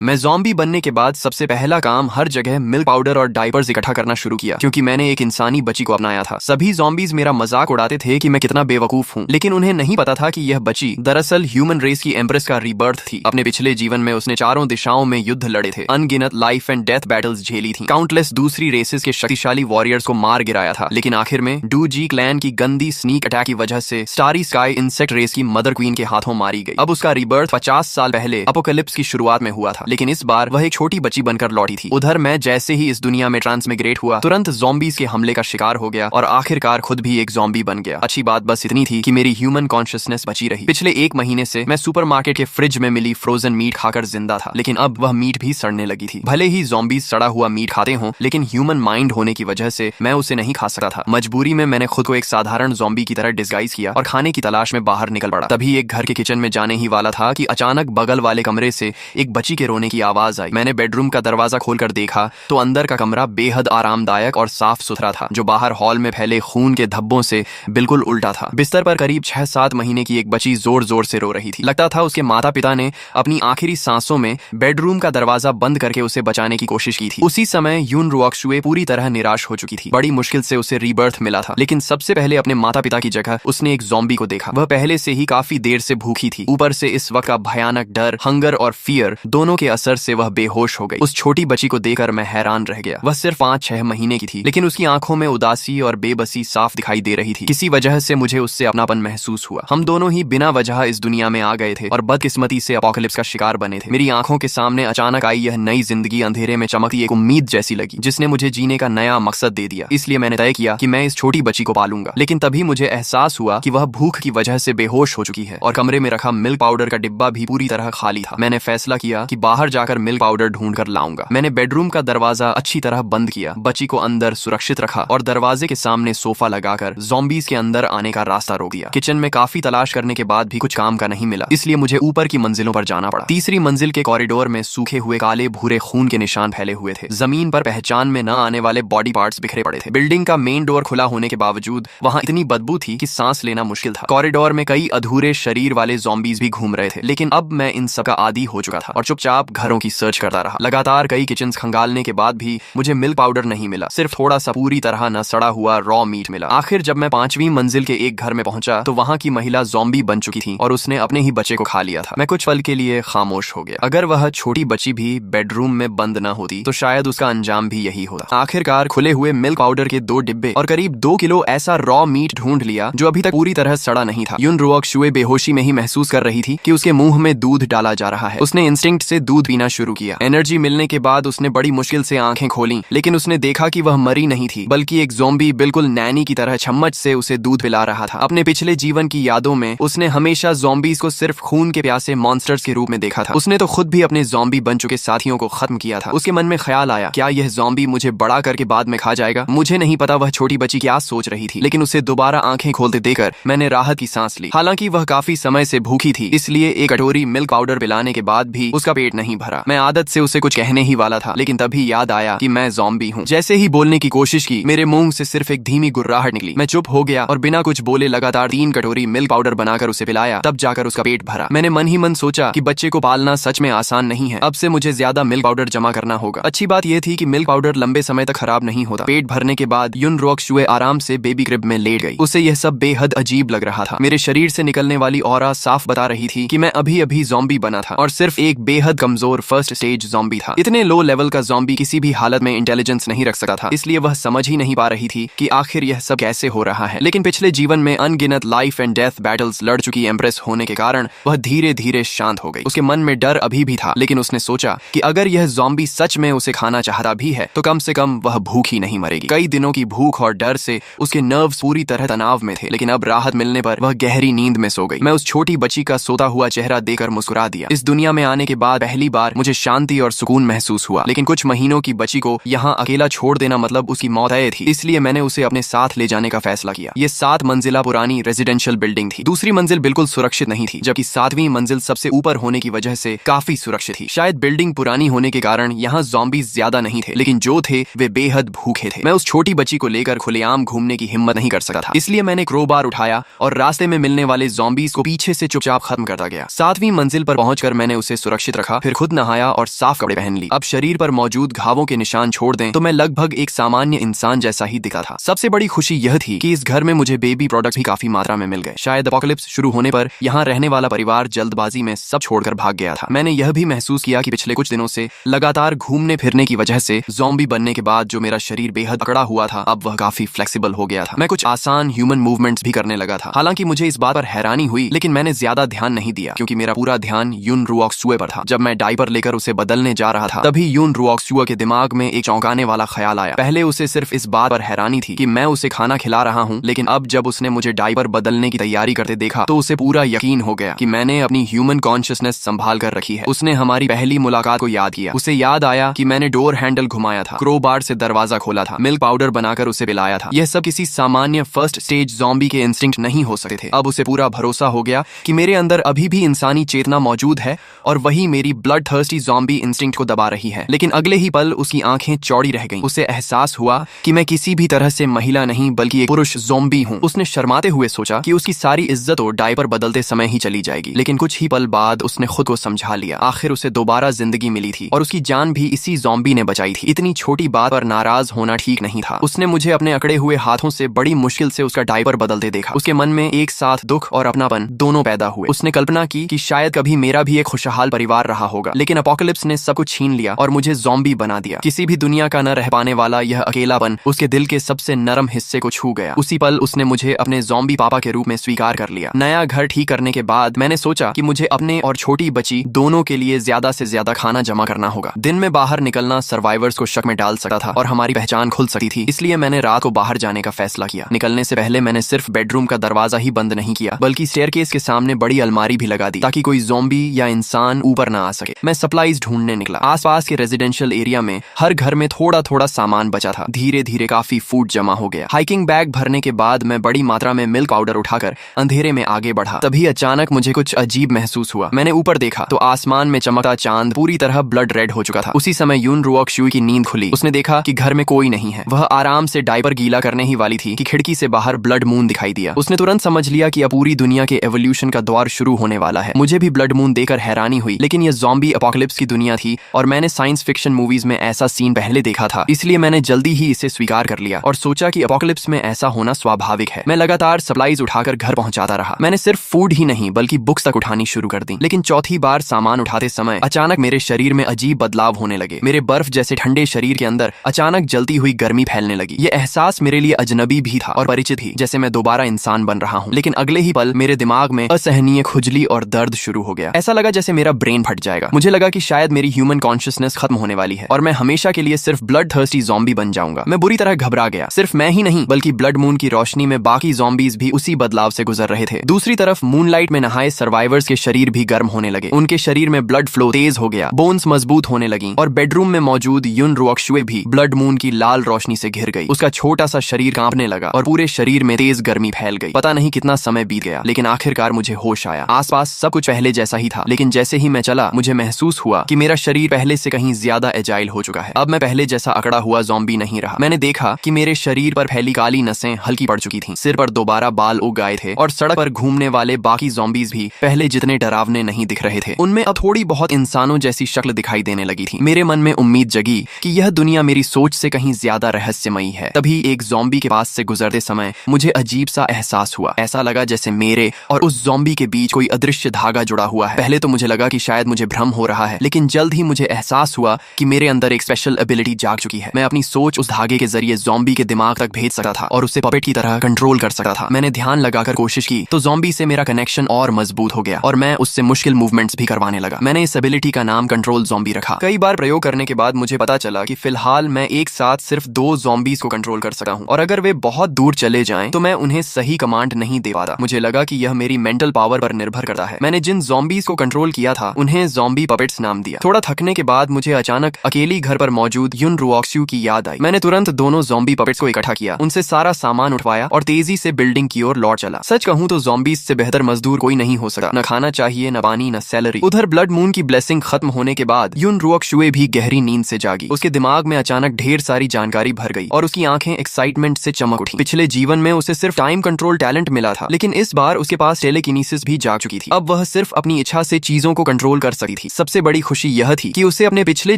मैं ज़ॉम्बी बनने के बाद सबसे पहला काम हर जगह मिल्क पाउडर और डायपर्स इकट्ठा करना शुरू किया, क्योंकि मैंने एक इंसानी बच्ची को अपनाया था। सभी ज़ॉम्बीज मेरा मजाक उड़ाते थे कि मैं कितना बेवकूफ हूँ, लेकिन उन्हें नहीं पता था कि यह बच्ची दरअसल ह्यूमन रेस की एम्प्रेस का रीबर्थ थी। अपने पिछले जीवन में उसने चारों दिशाओं में युद्ध लड़े थे, अनगिनत लाइफ एंड डेथ बैटल्स झेली थी, काउंटलेस दूसरी रेसेस के शक्तिशाली वॉरियर्स को मार गिराया था। लेकिन आखिर में डू जी क्लैन की गंदी स्नीक अटैक की वजह से स्टारी स्काई इंसेक्ट रेस की मदर क्वीन के हाथों मारी गई। अब उसका रीबर्थ 50 साल पहले अपोकलिप्स की शुरुआत में हुआ था, लेकिन इस बार वह एक छोटी बच्ची बनकर लौटी थी। उधर मैं जैसे ही इस दुनिया में ट्रांसमिग्रेट हुआ, तुरंत ज़ॉम्बीज के हमले का शिकार हो गया और आखिरकार खुद भी एक ज़ॉम्बी बन गया। अच्छी बात बस इतनी थी कि मेरी ह्यूमन कॉन्शियसनेस बची रही। पिछले 1 महीने से मैं सुपरमार्केट के फ्रिज में मिली फ्रोजन मीट खाकर जिंदा था, लेकिन अब वह मीट भी सड़ने लगी थी। भले ही ज़ॉम्बीज सड़ा हुआ मीट खाते हों, लेकिन ह्यूमन माइंड होने की वजह से मैं उसे नहीं खा सकता था। मजबूरी में मैंने खुद को एक साधारण ज़ॉम्बी की तरह डिस्गाइज किया और खाने की तलाश में बाहर निकल पड़ा। तभी एक घर के किचन में जाने ही वाला था कि अचानक बगल वाले कमरे से एक बच्ची के रोने की आवाज आई। मैंने बेडरूम का दरवाजा खोलकर देखा तो अंदर का कमरा बेहद आरामदायक और साफ सुथरा था, जो बाहर हॉल में फैले खून के धब्बों से बिल्कुल उल्टा था। बिस्तर पर करीब 6-7 महीने की एक बच्ची जोर जोर से रो रही थी। लगता था उसके माता पिता ने अपनी आखिरी सांसों में बेडरूम का दरवाजा बंद करके उसे बचाने की कोशिश की थी। उसी समय यून रुओक्शुए पूरी तरह निराश हो चुकी थी। बड़ी मुश्किल से उसे रीबर्थ मिला था, लेकिन सबसे पहले अपने माता पिता की जगह उसने एक ज़ॉम्बी को देखा। वह पहले से ही काफी देर से भूखी थी, ऊपर से इस वक्त का भयानक डर, हंगर और फियर दोनों के असर से वह बेहोश हो गई। उस छोटी बच्ची को देखकर मैं हैरान रह गया। वह सिर्फ 5-6 महीने की थी, लेकिन उसकी आंखों में उदासी और बेबसी साफ दिखाई दे रही थी। किसी वजह से मुझे उससे अपनापन महसूस हुआ। हम दोनों ही बिना वजह इस दुनिया में आ गए थे और बदकिस्मती से अपोकलिप्स का शिकार बने थे। मेरी आंखों के सामने अचानक आई यह नई जिंदगी अंधेरे में चमकती एक उम्मीद जैसी लगी, जिसने मुझे जीने का नया मकसद दे दिया। इसलिए मैंने तय किया कि मैं इस छोटी बच्ची को पालूंगा। लेकिन तभी मुझे एहसास हुआ कि वह भूख की वजह से बेहोश हो चुकी है और कमरे में रखा मिल्क पाउडर का डिब्बा भी पूरी तरह खाली था। मैंने फैसला किया कि बाहर जाकर मिल्क पाउडर ढूंढ कर लाऊंगा। मैंने बेडरूम का दरवाजा अच्छी तरह बंद किया, बच्ची को अंदर सुरक्षित रखा और दरवाजे के सामने सोफा लगाकर ज़ॉम्बीज के अंदर आने का रास्ता रोक दिया। किचन में काफी तलाश करने के बाद भी कुछ काम का नहीं मिला, इसलिए मुझे ऊपर की मंजिलों पर जाना पड़ा। तीसरी मंजिल के कॉरिडोर में सूखे हुए काले भूरे खून के निशान फैले हुए थे। जमीन पर पहचान में न आने वाले बॉडी पार्ट्स बिखरे पड़े थे। बिल्डिंग का मेन डोर खुला होने के बावजूद वहां इतनी बदबू थी कि सांस लेना मुश्किल था। कॉरिडोर में कई अधूरे शरीर वाले ज़ॉम्बीज भी घूम रहे थे, लेकिन अब मैं इन सब का आदी हो चुका था और चुपचाप घरों की सर्च करता रहा। लगातार कई किचन खंगालने के बाद भी मुझे मिल्क पाउडर नहीं मिला, सिर्फ थोड़ा सा पूरी तरह न सड़ा हुआ रॉ मीट मिला। आखिर जब मैं 5वीं मंजिल के एक घर में पहुंचा तो वहां की महिला ज़ॉम्बी बन चुकी थी और उसने अपने ही बच्चे को खा लिया था। मैं कुछ पल के लिए खामोश हो गया। अगर वह छोटी बच्ची भी बेडरूम में बंद न होती तो शायद उसका अंजाम भी यही होता। आखिरकार खुले हुए मिल्क पाउडर के 2 डिब्बे और करीब 2 किलो ऐसा रॉ मीट ढूंढ लिया जो अभी तक पूरी तरह सड़ा नहीं था। यून रुओक्शुए बेहोशी में ही महसूस कर रही थी कि उसके मुंह में दूध डाला जा रहा है। उसने इंस्टिंक्ट से दूध पीना शुरू किया। एनर्जी मिलने के बाद उसने बड़ी मुश्किल से आंखें खोली, लेकिन उसने देखा कि वह मरी नहीं थी, बल्कि एक ज़ॉम्बी बिल्कुल नैनी की तरह चम्मच से उसे दूध पिला रहा था। अपने पिछले जीवन की यादों में उसने हमेशा ज़ॉम्बीज को सिर्फ खून के प्यासे मॉन्स्टर्स के रूप में देखा था। उसने तो खुद भी अपने ज़ॉम्बी बन चुके साथियों को खत्म किया था। उसके मन में ख्याल आया, क्या यह ज़ॉम्बी मुझे बड़ा करके बाद में खा जाएगा? मुझे नहीं पता वह छोटी बच्ची क्या सोच रही थी, लेकिन उसे दोबारा आंखें खोलते देखकर मैंने राहत की सांस ली। हालांकि वह काफी समय से भूखी थी, इसलिए एक कटोरी मिल्क पाउडर पिलाने के बाद भी उसका पेट नहीं भरा। मैं आदत से उसे कुछ कहने ही वाला था, लेकिन तभी याद आया कि मैं ज़ॉम्बी हूँ। जैसे ही बोलने की कोशिश की, मेरे मुंह से सिर्फ एक धीमी गुर्राहट निकली। मैं चुप हो गया और बिना कुछ बोले लगातार 3 कटोरी मिल्क पाउडर बनाकर उसे पिलाया, तब जाकर उसका पेट भरा। मैंने मन ही मन सोचा कि बच्चे को पालना सच में आसान नहीं है। अब से मुझे ज्यादा मिल्क पाउडर जमा करना होगा। अच्छी बात यह थी कि मिल्क पाउडर लंबे समय तक खराब नहीं होता। पेट भरने के बाद यून रुओक्शुए आराम से बेबी क्रिब में लेट गई। उसे यह सब बेहद अजीब लग रहा था। मेरे शरीर से निकलने वाली ऑरा साफ बता रही थी कि मैं अभी अभी ज़ॉम्बी बना था और सिर्फ एक बेहद कमजोर फर्स्ट स्टेज ज़ॉम्बी था। इतने लो लेवल का ज़ॉम्बी किसी भी हालत में इंटेलिजेंस नहीं रख सकता था, इसलिए वह समझ ही नहीं पा रही थी कि आखिर यह सब कैसे हो रहा है। लेकिन पिछले जीवन में अनगिनत लाइफ एंड डेथ बैटल्स लड़ चुकी एम्प्रेस होने के कारण वह धीरे धीरे शांत हो गई। उसके मन में डर अभी भी था, लेकिन उसने सोचा कि अगर यह ज़ॉम्बी सच में उसे खाना चाहता भी है तो कम से कम वह भूखी नहीं मरेगी। कई दिनों की भूख और डर से उसके नर्व्स पूरी तरह तनाव में थे, लेकिन अब राहत मिलने पर वह गहरी नींद में सो गई। मैं उस छोटी बच्ची का सोता हुआ चेहरा देखकर मुस्कुरा दिया। इस दुनिया में आने के बाद पहली बार मुझे शांति और सुकून महसूस हुआ, लेकिन कुछ महीनों की बच्ची को यहाँ अकेला छोड़ देना मतलब उसकी मौत तय थी, इसलिए मैंने उसे अपने साथ ले जाने का फैसला किया। ये 7 मंजिला पुरानी रेजिडेंशियल बिल्डिंग थी। दूसरी मंजिल बिल्कुल सुरक्षित नहीं थी, जबकि 7वीं मंजिल सबसे ऊपर होने की वजह से काफी सुरक्षित थी। शायद बिल्डिंग पुरानी होने के कारण यहाँ ज़ॉम्बीज ज्यादा नहीं थे, लेकिन जो थे वे बेहद भूखे थे। मैं उस छोटी बच्ची को लेकर खुलेआम घूमने की हिम्मत नहीं कर सकता था, इसलिए मैंने क्रोबार उठाया और रास्ते में मिलने वाले ज़ॉम्बीज को पीछे से चुपचाप खत्म करता गया। 7वीं मंजिल पर पहुंचकर मैंने उसे सुरक्षित रखा, फिर खुद नहाया और साफ कपड़े पहन ली। अब शरीर पर मौजूद घावों के निशान छोड़ दें तो मैं लगभग एक सामान्य इंसान जैसा ही दिखा था। सबसे बड़ी खुशी यह थी कि इस घर में मुझे बेबी प्रोडक्ट्स भी काफी मात्रा में मिल गए। शायद एपोकलिप्स शुरू होने पर यहाँ रहने वाला परिवार जल्दबाजी में सब छोड़कर भाग गया था। मैंने यह भी महसूस किया कि पिछले कुछ दिनों से लगातार घूमने फिरने की वजह से ज़ॉम्बी बनने के बाद जो मेरा शरीर बेहद अकड़ा हुआ था, अब वह काफी फ्लेक्सिबल हो गया था। मैं कुछ आसान ह्यूमन मूवमेंट्स भी करने लगा था। हालांकि मुझे इस बात पर हैरानी हुई, लेकिन मैंने ज्यादा ध्यान नहीं दिया क्योंकि मेरा पूरा ध्यान यून रुओक्सुए पर था। जब मैं डायपर लेकर उसे बदलने जा रहा था, तभी यून रुओक्सुए के दिमाग में एक चौंकाने वाला ख्याल आया। पहले उसे सिर्फ इस बात पर हैरानी थी कि मैं उसे खाना खिला रहा हूँ, लेकिन अब जब उसने मुझे डायपर बदलने की तैयारी करते देखा तो उसे पूरा यकीन हो गया कि मैंने अपनी ह्यूमन कॉन्शियसनेस संभाल कर रखी है। उसने हमारी पहली मुलाकात को याद किया। उसे याद आया कि मैंने डोर हैंडल घुमाया था, क्रोबार से दरवाजा खोला था, मिल्क पाउडर बनाकर उसे पिलाया था। यह सब किसी सामान्य फर्स्ट स्टेज ज़ॉम्बी के इंस्टिंक्ट नहीं हो सकते थे। अब उसे पूरा भरोसा हो गया कि मेरे अंदर अभी भी इंसानी चेतना मौजूद है और वही मेरी ब्लड थर्स्टी ज़ॉम्बी इंस्टिंक्ट को दबा रही है। लेकिन अगले ही पल उसकी आंखें चौड़ी रह गईं। उसे एहसास हुआ कि मैं किसी भी तरह से महिला नहीं बल्कि एक पुरुष ज़ॉम्बी हूँ। उसने शर्माते हुए सोचा कि उसकी सारी इज्जत और डायपर बदलते समय ही चली जाएगी, लेकिन कुछ ही पल बाद उसने खुद को समझा लिया। आखिर उसे दोबारा जिंदगी मिली थी और उसकी जान भी इसी ज़ॉम्बी ने बचाई थी। इतनी छोटी बात पर नाराज होना ठीक नहीं था। उसने मुझे अपने अकड़े हुए हाथों से बड़ी मुश्किल से उसका डायपर बदलते देखा। उसके मन में एक साथ दुख और अपनापन दोनों पैदा हुए। उसने कल्पना की कि शायद कभी मेरा भी एक खुशहाल परिवार रहा होगा, लेकिन एपोकलिप्स ने सब कुछ छीन लिया और मुझे ज़ॉम्बी बना दिया। किसी भी दुनिया का न रह पाने वाला यह अकेलापन उसके दिल के सबसे नरम हिस्से को छू गया। उसी पल उसने मुझे अपने ज़ॉम्बी पापा के रूप में स्वीकार कर लिया। नया घर ठीक करने के बाद मैंने सोचा कि मुझे अपने और छोटी बच्ची दोनों के लिए ज्यादा से ज्यादा खाना जमा करना होगा। दिन में बाहर निकलना सर्वाइवर्स को शक में डाल सकता था और हमारी पहचान खुल सकती थी, इसलिए मैंने रात को बाहर जाने का फैसला किया। निकलने से पहले मैंने सिर्फ बेडरूम का दरवाजा ही बंद नहीं किया, बल्कि स्टेयरकेस के सामने बड़ी अलमारी भी लगा दी ताकि कोई ज़ॉम्बी या इंसान ऊपर ना आ सके। मैं सप्लाईज ढूंढने निकला। आसपास के रेजिडेंशियल एरिया में हर घर में थोड़ा थोड़ा सामान बचा था। धीरे धीरे काफी फूड जमा हो गया। हाइकिंग बैग भरने के बाद मैं बड़ी मात्रा में मिल्क पाउडर उठाकर अंधेरे में आगे बढ़ा। तभी अचानक मुझे कुछ अजीब महसूस हुआ। मैंने ऊपर देखा तो आसमान में चमकता चांद पूरी तरह ब्लड रेड हो चुका था। उसी समय यून रुओक्सुए की नींद खुली। उसने देखा कि घर में कोई नहीं है। वह आराम से डायपर गीला करने ही वाली थी कि खिड़की से बाहर ब्लड मून दिखाई दिया। उसने तुरंत समझ लिया कि अब पूरी दुनिया के एवोल्यूशन का दौर शुरू होने वाला है। मुझे भी ब्लड मून देखकर हैरानी हुई, लेकिन यह ज़ॉम्बी एपोकलिप्स की दुनिया थी और मैंने साइंस फिक्शन मूवीज में ऐसा सीन पहले देखा था, इसलिए मैंने जल्दी ही इसे स्वीकार कर लिया और सोचा कि एपोकलिप्स में ऐसा होना स्वाभाविक है। मैं लगातार सप्लाईज उठाकर घर पहुंचाता रहा। मैंने सिर्फ फूड ही नहीं बल्कि बुक्स तक उठानी शुरू कर दी। लेकिन चौथी बार सामान उठाते समय अचानक मेरे शरीर में अजीब बदलाव होने लगे। मेरे बर्फ जैसे ठंडे शरीर के अंदर अचानक जलती हुई गर्मी फैलने लगी। यह एहसास मेरे लिए अजनबी भी था और परिचित भी, जैसे मैं दोबारा इंसान बन रहा हूँ। लेकिन अगले ही पल मेरे दिमाग में असहनीय खुजली और दर्द शुरू हो गया। ऐसा लगा जैसे मेरा ब्रेन फट जाएगा। मुझे लगा कि शायद मेरी ह्यूमन कॉन्शियसनेस खत्म होने वाली है और मैं हमेशा के लिए सिर्फ ब्लड थर्स्टी ज़ॉम्बी बन जाऊंगा। मैं बुरी तरह घबरा गया। सिर्फ मैं ही नहीं बल्कि ब्लड मून की रोशनी में बाकी ज़ॉम्बीज भी उसी बदलाव से गुजर रहे थे। दूसरी तरफ मूनलाइट में नहाए सर्वाइवर्स के शरीर भी गर्म होने लगे। उनके शरीर में ब्लड फ्लो तेज हो गया, बोन्स मजबूत होने लगी और बेडरूम में मौजूद यून रुओक्सुए भी ब्लड मून की लाल रोशनी से घिर गई। उसका छोटा सा शरीर कांपने लगा और पूरे शरीर में तेज गर्मी फैल गई। पता नहीं कितना समय बीत गया, लेकिन आखिरकार मुझे होश आया। आसपास सब कुछ पहले जैसा ही था, लेकिन जैसे ही मैं चला मुझे महसूस हुआ कि मेरा शरीर पहले से कहीं ज्यादा एजाइल हो चुका है। अब मैं पहले जैसा अकड़ा हुआ ज़ॉम्बी नहीं रहा। मैंने देखा कि मेरे शरीर पर फैली काली नसें हल्की पड़ चुकी थीं, सिर पर दोबारा बाल उग आए थे और सड़क पर घूमने वाले बाकी ज़ॉम्बीज भी पहले जितने डरावने नहीं दिख रहे थे। उनमें अब थोड़ी बहुत इंसानों जैसी शक्ल दिखाई देने लगी थी। मेरे मन में उम्मीद जगी कि यह दुनिया मेरी सोच से कहीं ज्यादा रहस्यमयी है। तभी एक ज़ॉम्बी के पास से गुजरते समय मुझे अजीब सा एहसास हुआ। ऐसा लगा जैसे मेरे और उस ज़ॉम्बी के बीच कोई अदृश्य धागा जुड़ा हुआ है। पहले तो मुझे लगा कि शायद मुझे भ्रम हो रहा है, लेकिन जल्द ही मुझे एहसास हुआ कि मेरे अंदर एक स्पेशल एबिलिटी जाग चुकी है। मैं अपनी सोच उस धागे के जरिए ज़ॉम्बी के दिमाग तक भेज सकता था और उसे पपेट की तरह कंट्रोल कर सकता था। मैंने ध्यान लगाकर कोशिश की तो ज़ॉम्बी से मेरा कनेक्शन और मजबूत हो गया और मैं उससे मुश्किल मूवमेंट्स भी करवाने लगा। मैंने इस एबिलिटी का नाम कंट्रोल ज़ॉम्बी रखा। कई बार प्रयोग करने के बाद मुझे पता चला कि फिलहाल मैं एक साथ सिर्फ 2 ज़ॉम्बीज को कंट्रोल कर सकता हूँ और अगर वे बहुत दूर चले जाएं तो मैं उन्हें सही कमांड नहीं दे पाता। मुझे लगा कि यह मेरी मेंटल पावर पर निर्भर करता है। मैंने जिन ज़ॉम्बीज को कंट्रोल किया था उन्हें ज़ॉम्बी पपेट्स नाम दिया। थोड़ा थकने के बाद मुझे अचानक अकेली घर पर मौजूद यून रुओक्सुए की याद आई। मैंने तुरंत दोनों ज़ॉम्बी पपेट्स को इकट्ठा किया, उनसे सारा सामान उठवाया और तेजी से बिल्डिंग की ओर लौट चला। सच कहूं तो ज़ॉम्बीज से बेहतर मजदूर कोई नहीं हो सकता। न खाना चाहिए, न पानी, न सैलरी। उधर ब्लड मून की ब्लेसिंग खत्म होने के बाद यून रुओक्सुए भी गहरी नींद से जागी। उसके दिमाग में अचानक ढेर सारी जानकारी भर गई और उसकी आंखें एक्साइटमेंट से चमक उठी। पिछले जीवन में उसे सिर्फ टाइम कंट्रोल टैलेंट मिला था, लेकिन इस बार उसके पास टेलेकिनेसिस भी जाग चुकी थी। अब वह सिर्फ अपनी इच्छा से चीजों को कंट्रोल कर सकती थी। सबसे बड़ी खुशी यह थी कि उसे अपने पिछले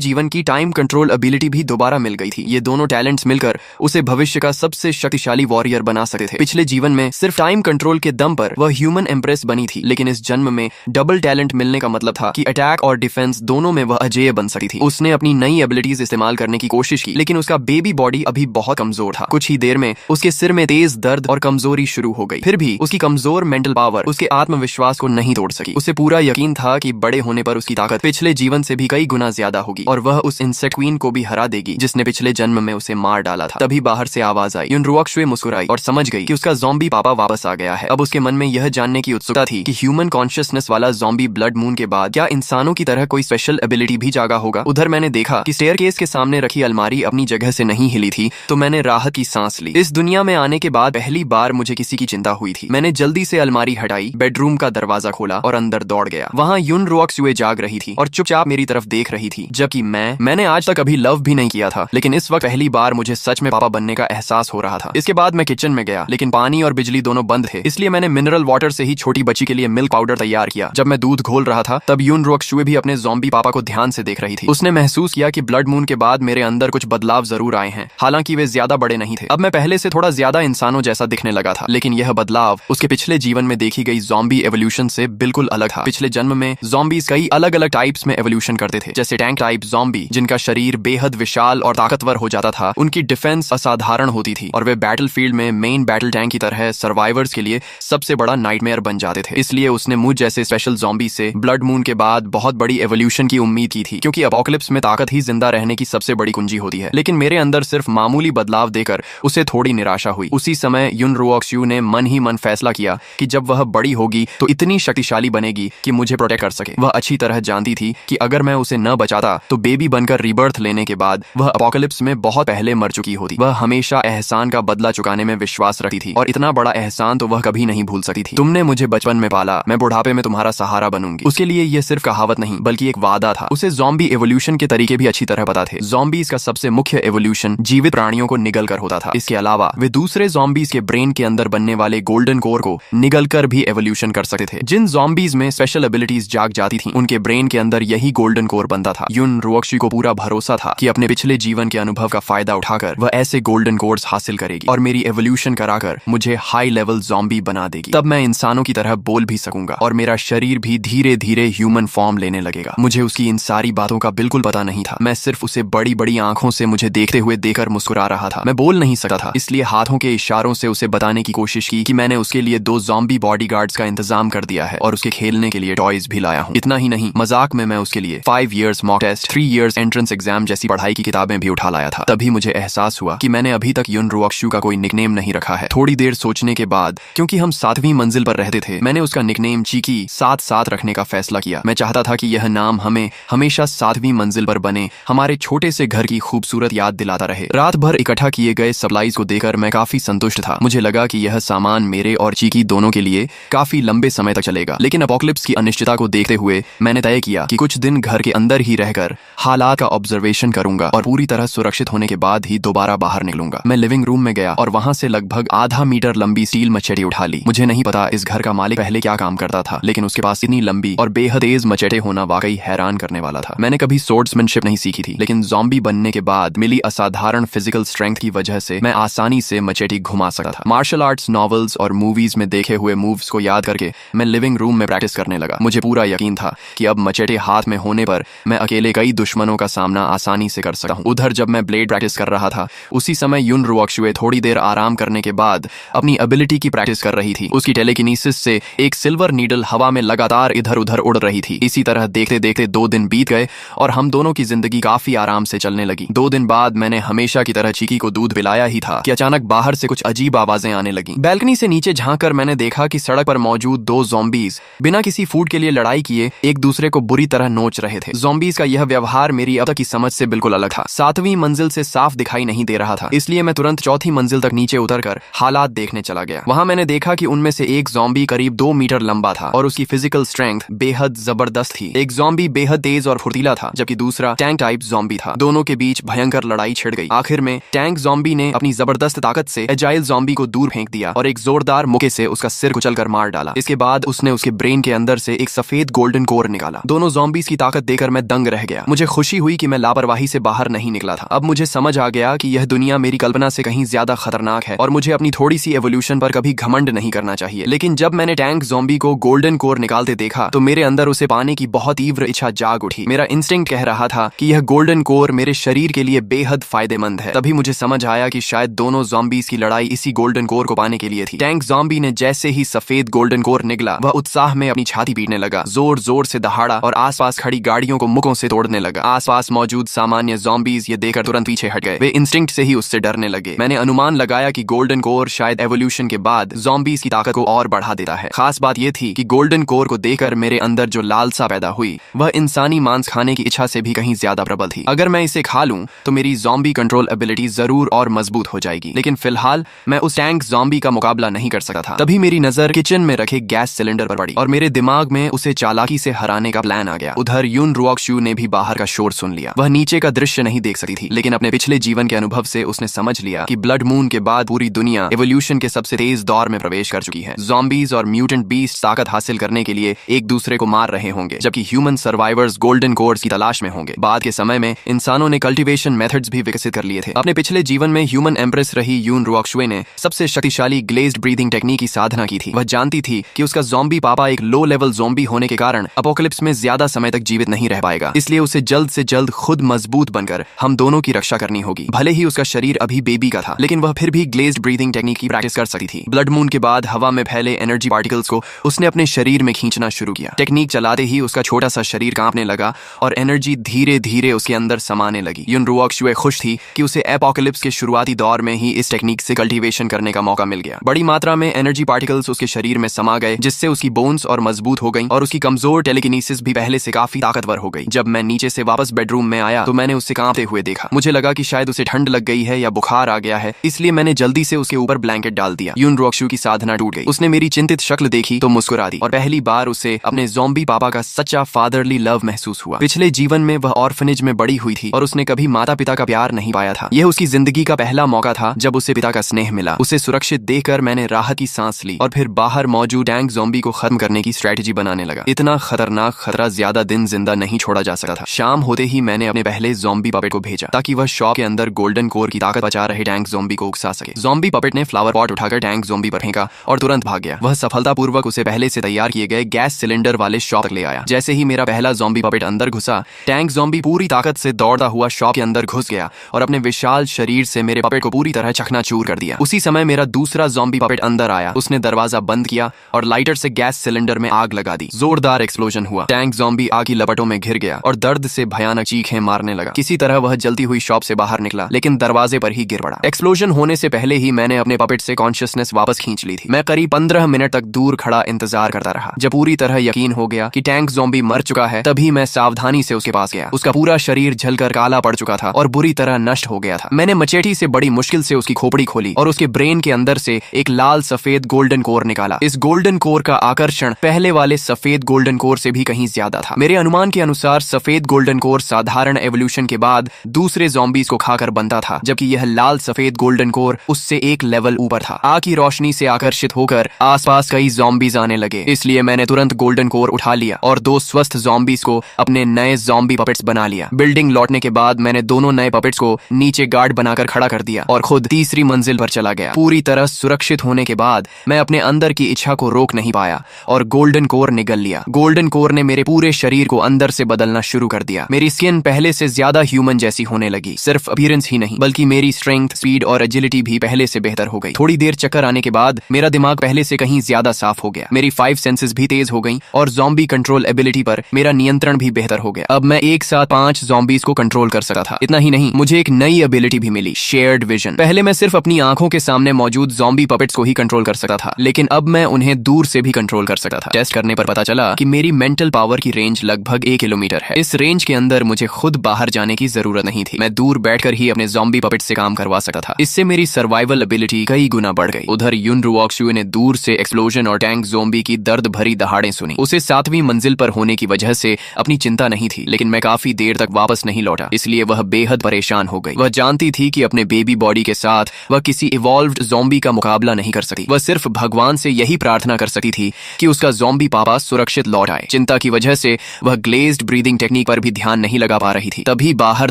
जीवन की टाइम कंट्रोल एबिलिटी भी दोबारा मिल गई थी। ये दोनों टैलेंट्स मिलकर उसे भविष्य का सबसे शक्तिशाली वॉरियर बना सकते थे। पिछले जीवन में सिर्फ टाइम कंट्रोल के दम पर वह ह्यूमन एम्प्रेस बनी थी, लेकिन इस जन्म में डबल टैलेंट मिलने का मतलब था कि अटैक और डिफेंस दोनों में वह अजेय बन सकती थी। उसने अपनी नई एबिलिटीज इस्तेमाल करने की कोशिश की, लेकिन उसका बेबी बॉडी अभी बहुत कमजोर था। कुछ ही देर में उसके सिर में तेज दर्द और कमजोरी शुरू हो गई। फिर भी उसकी कमजोर मेंटल पावर उसके आत्मविश्वास को नहीं तोड़ सकी। उसे पूरा यकीन था कि बड़े होने पर उसकी ताकत पिछले जीवन से भी कई गुना ज्यादा होगी और वह उस इंसेक्ट क्वीन को भी हरा देगी जिसने पिछले जन्म में उसे मार डाला था। तभी बाहर से आवाज आई। युन रुओक्शुए मुस्कुराई और समझ गई कि उसका ज़ॉम्बी पापा वापस आ गया है। अब उसके मन में यह जानने की उत्सुकता थी कि ह्यूमन कॉन्शियसनेस वाला ज़ॉम्बी ब्लड मून के बाद क्या इंसानों की तरह कोई स्पेशल एबिलिटी भी जागा होगा। उधर मैंने देखा कि स्टेयरकेस के सामने रखी अलमारी अपनी जगह से नहीं हिली थी, तो मैंने राहत की सांस ली। इस दुनिया में आने के बाद पहली बार मुझे किसी की चिंता हुई थी। मैंने जल्दी से अलमारी हटाई, बेडरूम का दरवाजा खोला और अंदर दौड़ गया। वहाँ युन रुओक्शुए जाग रही थी और चुपचाप मेरी तरफ देख रही थी, जबकि मैंने आज तक कभी लव भी नहीं किया था, लेकिन इस वक्त पहली बार मुझे सच में पापा बनने का एहसास हो रहा था। इसके बाद मैं किचन में गया, लेकिन पानी और बिजली दोनों बंद थे, इसलिए मैंने मिनरल वाटर से ही छोटी बच्ची के लिए मिल्क पाउडर तैयार किया। जब मैं दूध घोल रहा था तब युन रुओक्शुए भी अपने ज़ॉम्बी पापा को ध्यान से देख रही थी। उसने महसूस किया कि ब्लड मून के बाद मेरे अंदर कुछ बदलाव जरूर आए हैं, हालांकि वे ज्यादा बड़े नहीं थे। अब मैं पहले से थोड़ा ज्यादा इंसानों जैसा दिखने लगा था, लेकिन यह बदलाव उसके पिछले जीवन में देखी गई ज़ॉम्बी एवोल्यूशन से बिल्कुल अलग था। पिछले जन्म में ज़ॉम्बीज कई अलग अलग टाइप्स में एवोल्यूशन करते थे, जैसे टैंक टाइप ज़ॉम्बी जिनका शरीर बेहद विशाल और ताकतवर हो जाता था, उनकी डिफेंस असाधारण होती थी और वे बैटलफील्ड में मेन बैटल टैंक की तरह सर्वाइवर्स के लिए सबसे बड़ा नाइटमेयर बन जाते थे। इसलिए उसने मुझ जैसे स्पेशल ज़ॉम्बी से ब्लड मून के बाद बहुत बड़ी एवोल्यूशन की उम्मीद की थी, क्योंकि अपोकलिप्स में ताकत ही जिंदा रहने की सबसे बड़ी कुंजी होती है। लेकिन मेरे अंदर सिर्फ मामूली बदलाव देकर उसे थोड़ी निराशा हुई। उसी समय युन रुओक्शुए ने मन ही मन फैसला किया कि जब वह बड़ी होगी तो इतनी शक्तिशाली बनेगी कि मुझे प्रोटेक्ट कर सके। वह अच्छी तरह जानती थी कि अगर मैं उसे न बचाता तो बेबी बनकर रीबर्थ लेने के बाद वह अपोकलिप्स में बहुत पहले मर चुकी होती। वह हमेशा एहसान का बदला चुकाने में विश्वास रखती थी और इतना बड़ा एहसान तो वह कभी नहीं भूल सकती थी। तुमने मुझे बचपन में पाला, मैं बुढ़ापे में तुम्हारा सहारा बनूंगी। उसके लिए यह सिर्फ कहावत नहीं बल्कि एक वादा था। उसे ज़ॉम्बी एवोल्यूशन के तरीके भी अच्छी तरह पता थे। ज़ॉम्बीज का सबसे मुख्य एवोल्यूशन जीवित प्राणियों को निगल कर होता था। इसके अलावा वे दूसरे ज़ॉम्बीज के ब्रेन के अंदर बनने वाले गोल्डन कोर को निगल कर भी एवोल्यूशन कर सकते थे। जिन ज़ॉम्बीज में स्पेशल एबिलिटीज जाग जाती थी उनके ब्रेन के अंदर यही गोल्डन कोर बनता था। युन रुओक्शुए को पूरा भरोसा था कि अपने पिछले जीवन के अनुभव का फायदा उठाकर वह ऐसे गोल्डन कोर्स हासिल करेगी और मेरी एवोल्यूशन कराकर मुझे हाई लेवल ज़ॉम्बी बना देगी। तब मैं इंसानों की तरह बोल भी सकूंगा और मेरा शरीर भी धीरे धीरे ह्यूमन फॉर्म लेने लगेगा। मुझे उसकी इन सारी बातों का बिल्कुल पता नहीं था। मैं सिर्फ उसे बड़ी बड़ी आंखों से मुझे देखते हुए देखकर मुस्कुरा रहा था। मैं बोल नहीं सकता था, इसलिए हाथों के इशारों से उसे बताने की कोशिश की कि मैंने उसके लिए 2 ज़ॉम्बी बॉडीगार्ड्स का इंतजाम कर दिया है और उसके खेलने के लिए टॉयज भी लाया हूँ। इतना ही नहीं, मजाक में मैं उसके लिए 5 years mock test, 3 years entrance exam जैसी पढ़ाई की किताबें भी उठा लाया था। तभी मुझे एहसास हुआ कि मैंने अभी तक युन रुओक्शुए का कोई निकनेम नहीं रखा है। थोड़ी देर सोचने के बाद, क्योंकि हम 7वीं मंजिल पर रहते थे, मैंने उसका निकनेम चीकी 7-7 रखने का फैसला किया। मैं चाहता था कि यह नाम हमें हमेशा 7वीं मंजिल पर बने हमारे छोटे से घर की खूबसूरत याद दिलाता रहे। रात भर इकट्ठा किए गए सप्लाईज को देखकर मैं काफी संतुष्ट था। मुझे लगा कि यह सामान मेरे और चीकी दोनों के लिए काफी लंबे समय तक चलेगा। लेकिन अपोकलिप्स की अनिश्चितता को देखते हुए मैंने तय किया कि कुछ दिन घर के अंदर ही रहकर हालात का ऑब्जर्वेशन करूंगा और पूरी तरह सुरक्षित होने के बाद ही दोबारा बाहर निकलूंगा। मैं लिविंग रूम में गया और वहां से लगभग आधा मीटर लंबी स्टील मचेटी उठा ली। मुझे नहीं पता इस घर का मालिक पहले क्या काम करता था, लेकिन उसके पास इतनी लंबी और बेहद तेज मचेटे होना वाकई हैरान करने वाला था। मैंने कभी स्वॉर्ड्समैनशिप नहीं सीखी थी, लेकिन ज़ॉम्बी बनने के बाद मिली असाधारण फिजिकल स्ट्रेंथ की वजह से मैं आसानी से मचेटी घुमा सकता था। मार्शल आर्ट्स नॉवेल्स और मूवीज में देखे हुए मूव्स को याद करके मैं लिविंग रूम में प्रैक्टिस करने लगा। मुझे पूरा यकीन था कि अब मचेटे हाथ में होने पर मैं अकेले कई दुश्मनों का सामना आसानी से कर सकता हूँ। उधर जब मैं ब्लेड प्रैक्टिस कर रहा था, उसी समय युन रुओक्शुए थोड़ी देर आराम करने के बाद अपनी एबिलिटी की प्रैक्टिस कर रही थी। उसकी टेलीकिनेसिस से एक सिल्वर नीडल हवा में लगातार इधर उधर उड़ रही थी। इसी तरह देखते देखते 2 दिन बीत गए और हम दोनों की जिंदगी काफी आराम से चलने लगी। 2 दिन बाद मैंने हमेशा की तरह चीकी को दूध पिलाया ही था कि अचानक बाहर से कुछ अजीब आवाजें आने लगी। बैल्कनी से नीचे झांककर मैंने देखा कि सड़क पर मौजूद 2 ज़ॉम्बीज बिना किसी फूड के लिए लड़ाई किए एक दूसरे को बुरी तरह नोच रहे थे। ज़ॉम्बीज का यह व्यवहार मेरी अब तक की समझ से बिल्कुल अलग था। 7वीं मंजिल से साफ दिखाई नहीं दे रहा था, इसलिए मैं तुरंत 4थी मंजिल तक नीचे उतरकर हालात देखने चला गया। वहां मैंने देखा कि उनमें से एक ज़ॉम्बी करीब 2 मीटर लंबा था और उसकी फिजिकल स्ट्रेंथ बेहद जबरदस्त थी। एक ज़ॉम्बी बेहद तेज और फुर्तीला था, जबकि दूसरा टैंक टाइप ज़ॉम्बी था। दोनों के बीच भयंकर लड़ाई छिड़ गई। आखिर में टैंक ज़ॉम्बी ने अपनी जबरदस्त ताकत से एजाइल ज़ॉम्बी को दूर फेंक दिया और एक जोरदार मुक्के से उसका सिर कुचलकर मार डाला। इसके बाद उसने उसके ब्रेन के अंदर से एक सफेद गोल्डन कोर निकाला। निकाला। दोनों ज़ॉम्बीज़ की ताकत देखकर मैं दंग रह गया। मुझे खुशी हुई कि मैं लापरवाही से बाहर नहीं निकला था। अब मुझे समझ आ गया कि यह दुनिया मेरी कल्पना से कहीं ज्यादा खतरनाक है और मुझे अपनी थोड़ी सी एवोल्यूशन पर कभी घमंड नहीं करना चाहिए। लेकिन जब मैंने टैंक ज़ॉम्बी को गोल्डन कोर निकालते देखा तो मेरे अंदर उसे पाने की बहुत तीव्र इच्छा जाग उठी। मेरा इंस्टिंक्ट कह रहा था कि यह गोल्डन कोर मेरे शरीर के लिए बेहद फायदेमंद है। तभी मुझे समझ आया कि शायद दोनों ज़ॉम्बीज़ की लड़ाई इसी गोल्डन कोर को पाने के लिए थी। टैंक ज़ॉम्बी ने जैसे ही सफेद गोल्डन कोर निकला, वह उत्साह में अपनी छाती पीटने लगा, जोर जोर से दहाड़ा और आसपास खड़ी गाड़ियों को मुक्कों से तोड़ने लगा। आसपास मौजूद सामान्य ज़ॉम्बीज़ ये देखकर तुरंत पीछे हट गए। वे इंस्टिंक्ट से ही उससे डरने लगे। मैंने अनुमान लगाया कि गोल्डन कोर शायद एवोल्यूशन के बाद ज़ॉम्बीज़ की ताकत को और बढ़ा देता है। खास बात यह थी कि गोल्डन कोर को देखकर मेरे अंदर जो लालसा पैदा हुई वह इंसानी मांस खाने की इच्छा से भी कहीं ज्यादा प्रबल थी। अगर मैं इसे खा लूं तो मेरी ज़ॉम्बी कंट्रोल एबिलिटी जरूर और मजबूत हो जाएगी। लेकिन फिलहाल मैं उस टैंक ज़ॉम्बी का मुकाबला नहीं कर सकता था। तभी मेरी नजर किचन में रखे गैस सिलेंडर पर पड़ी और मेरे दिमाग में उसे चालाकी से हराने का प्लान आ गया। उधर यून रुओक्शु ने भी बाहर का शोर सुन लिया। वह नीचे का दृश्य नहीं देख सकती थी, लेकिन अपने पिछले जीवन के अनुभव से उसने समझ लिया कि ब्लड मून के बाद पूरी दुनिया एवोल्यूशन के सबसे तेज दौर में प्रवेश कर चुकी है। ज़ॉम्बीज़ और म्यूटेंट बीस्ट ताकत हासिल करने के लिए एक दूसरे को मार रहे होंगे, जबकि ह्यूमन सर्वाइवर्स गोल्डन कोर्स की तलाश में होंगे। बाद के समय में इंसानों ने कल्टीवेशन मेथड्स भी विकसित कर लिए थे। अपने पिछले जीवन में ह्यूमन एम्प्रेस रही यून रुओक्शुए ने सबसे शक्तिशाली ग्लेज्ड ब्रीदिंग टेक्निक की साधना की थी। वह जानती थी कि उसका ज़ॉम्बी पापा एक लो लेवल ज़ॉम्बी होने के कारण अपोकलिप्स में ज्यादा समय तक जीवित नहीं रह पाएगा, इसलिए उसे जल्द से जल्द खुद मजबूत बनकर हम दोनों की रक्षा करनी होगी। भले ही उसका शरीर अभी बेबी का था, लेकिन वह फिर भी ग्लेज्ड ब्रीदिंग टेक्निक की प्रैक्टिस कर सकती थी। ब्लड मून के बाद हवा में फैले एनर्जी पार्टिकल्स को उसने अपने शरीर में खींचना शुरू किया। टेक्निक चलाते ही उसका छोटा सा शरीर कांपने लगा और एनर्जी धीरे धीरे उसके अंदर समाने लगी। यून रुओक्शुए खुश थी कि उसे एपोकलिप्स के शुरुआती दौर में ही इस टेक्निक से कल्टीवेशन करने का मौका मिल गया। बड़ी मात्रा में एनर्जी पार्टिकल्स उसके शरीर में समा गए, जिससे उसकी बोन्स और मजबूत हो गई और उसकी कमजोर टेलीकिनेसिस भी पहले से काफी ताकतवर हो गई। जब मैं नीचे से वापस बेडरूम में आया तो मैंने उसे कांपते हुए देखा। मुझे लगा कि शायद उसे ठंड लग गई है या बुखार आ गया है, इसलिए मैंने जल्दी से उसके ऊपर ब्लैंकेट डाल दिया। यून रुओक्शु की साधना टूट गई। उसने मेरी चिंतित शक्ल देखी तो मुस्कुरा दी और पहली बार उसे अपने ज़ॉम्बी पापा का सच्चा फादरली लव महसूस हुआ। पिछले जीवन में वह ऑर्फनेज में बड़ी हुई थी और उसने कभी माता पिता का प्यार नहीं पाया था। यह उसकी जिंदगी का पहला मौका था जब उसे पिता का स्नेह मिला। उसे सुरक्षित देखकर मैंने राहत की सांस ली और फिर बाहर मौजूद टैंक ज़ॉम्बी को खत्म करने की स्ट्रेटेजी बनाने लगा। इतना खतरनाक खतरा ज्यादा दिन जिंदा नहीं छोड़ा जा सकता था। शाम होते ही मैंने अपने पहले ज़ॉम्बी पपेट को भेजा ताकि वह शॉप के अंदर गोल्डन कोर की ताकत बचा रहे टैंक ज़ॉम्बी को उकसा सके। ज़ॉम्बी पपेट ने फ्लावर पॉट उठाकर टैंक ज़ॉम्बी पर फेंका और तुरंत भाग गया। वह सफलतापूर्वक उसे पहले से तैयार किए गए गैस सिलेंडर वाले शॉप तक ले आया। जैसे ही मेरा पहला ज़ॉम्बी पपेट अंदर घुसा, टैंक ज़ॉम्बी पूरी ताकत से दौड़ता हुआ शॉप के अंदर घुस गया और अपने विशाल शरीर से मेरे पपेट को पूरी तरह चकनाचूर कर दिया। उसी समय मेरा दूसरा ज़ॉम्बी पपेट अंदर आया। उसने दरवाजा बंद किया और लाइटर से गैस सिलेंडर में आग लगा दी। जोरदार एक्सप्लोजन हुआ। टैंक ज़ॉम्बी आग की लपटों में घिर गया और दर्द से भयानक चीखें मारने लगा। किसी तरह वह जलती हुई शॉप से बाहर निकला, लेकिन दरवाजे पर ही गिर पड़ा। एक्सप्लोजन होने से पहले ही मैंने अपने पपेट से कॉन्शियसनेस वापस खींच ली थी। मैं करीब 15 मिनट तक दूर खड़ा इंतजार करता रहा। जब पूरी तरह यकीन हो गया कि टैंक ज़ॉम्बी मर चुका है, तभी मैं सावधानी से उसके पास गया। उसका पूरा शरीर जलकर काला पड़ चुका था और बुरी तरह नष्ट हो गया था। मैंने मचेटी से बड़ी मुश्किल से उसकी खोपड़ी खोली और उसके ब्रेन के अंदर से एक लाल सफेद गोल्डन कोर निकाला। इस गोल्डन कोर का आकर्षण पहले वाले सफेद गोल्डन कोर से भी कहीं ज्यादा था। मेरे अनुमान के अनुसार सफेद गोल्डन कोर साधारण एवोल्यूशन के बाद दूसरे ज़ॉम्बीज़ को खाकर बनता था, जबकि यह लाल सफेद गोल्डन कोर उससे एक लेवल ऊपर था। आग की रोशनी से आकर्षित होकर आसपास कई ज़ॉम्बीज़ आने लगे, इसलिए मैंने तुरंत गोल्डन कोर उठा लिया और 2 स्वस्थ ज़ॉम्बीज़ को अपने नए ज़ॉम्बी पपेट्स बना लिया। बिल्डिंग लौटने के बाद मैंने दोनों नए पपेट्स को नीचे गार्ड बनाकर खड़ा कर दिया और खुद तीसरी मंजिल पर चला गया। पूरी तरह सुरक्षित होने के बाद मैं अपने अंदर की इच्छा को रोक नहीं पाया और गोल्डन कोर निगल लिया। गोल्डन कोर ने मेरे पूरे शरीर को अंदर से बदलना शुरू कर दिया। मेरी स्किन पहले से ज्यादा ह्यूमन जैसी होने लगी। सिर्फ अपीयरेंस ही नहीं, बल्कि मेरी स्ट्रेंथ, स्पीड और एजिलिटी भी पहले से बेहतर हो गई। थोड़ी देर चक्कर आने के बाद मेरा दिमाग पहले से कहीं ज्यादा साफ हो गया। मेरी 5 सेंसेस भी तेज हो गई और ज़ॉम्बी कंट्रोल एबिलिटी पर मेरा नियंत्रण भी बेहतर हो गया। अब मैं एक साथ 5 ज़ॉम्बीज़ को कंट्रोल कर सकता था। इतना ही नहीं, मुझे एक नई एबिलिटी भी मिली, शेयर्ड विजन। पहले मैं सिर्फ अपनी आंखों के सामने मौजूद ज़ॉम्बी पपेट्स को ही कंट्रोल कर सकता था, लेकिन अब मैं उन्हें दूर से भी कंट्रोल कर सकता था। टेस्ट करने पर पता चला कि मेरी मेंटल पावर की रेंज लगभग 1 किलोमीटर है। इस रेंज के अंदर मुझे खुद बाहर जाने की जरूरत नहीं थी। मैं दूर बैठकर ही अपने ज़ॉम्बी पपेट से काम करवा सकता था। इससे मेरी सर्वाइवल एबिलिटी कई गुना बढ़ गई। उधर यून रुओक्शु ने दूर से एक्सप्लोजन और टैंक ज़ॉम्बी की दर्द भरी दहाड़ें सुनी। उसे 7वीं मंजिल पर होने की वजह से अपनी चिंता नहीं थी, लेकिन मैं काफी देर तक वापस नहीं लौटा, इसलिए वह बेहद परेशान हो गई। वह जानती थी कि अपने बेबी बॉडी के साथ वह किसी इवॉल्व्ड ज़ॉम्बी का मुकाबला नहीं कर सकती। वह सिर्फ भगवान से यही प्रार्थना कर सकती थी कि उसका ज़ॉम्बी पापा सुरक्षित लौट आए। चिंता की वजह से वह ग्लेज्ड ब्रीदिंग टेक्निक पर भी ध्यान नहीं लगा पा रही थी। तभी बाहर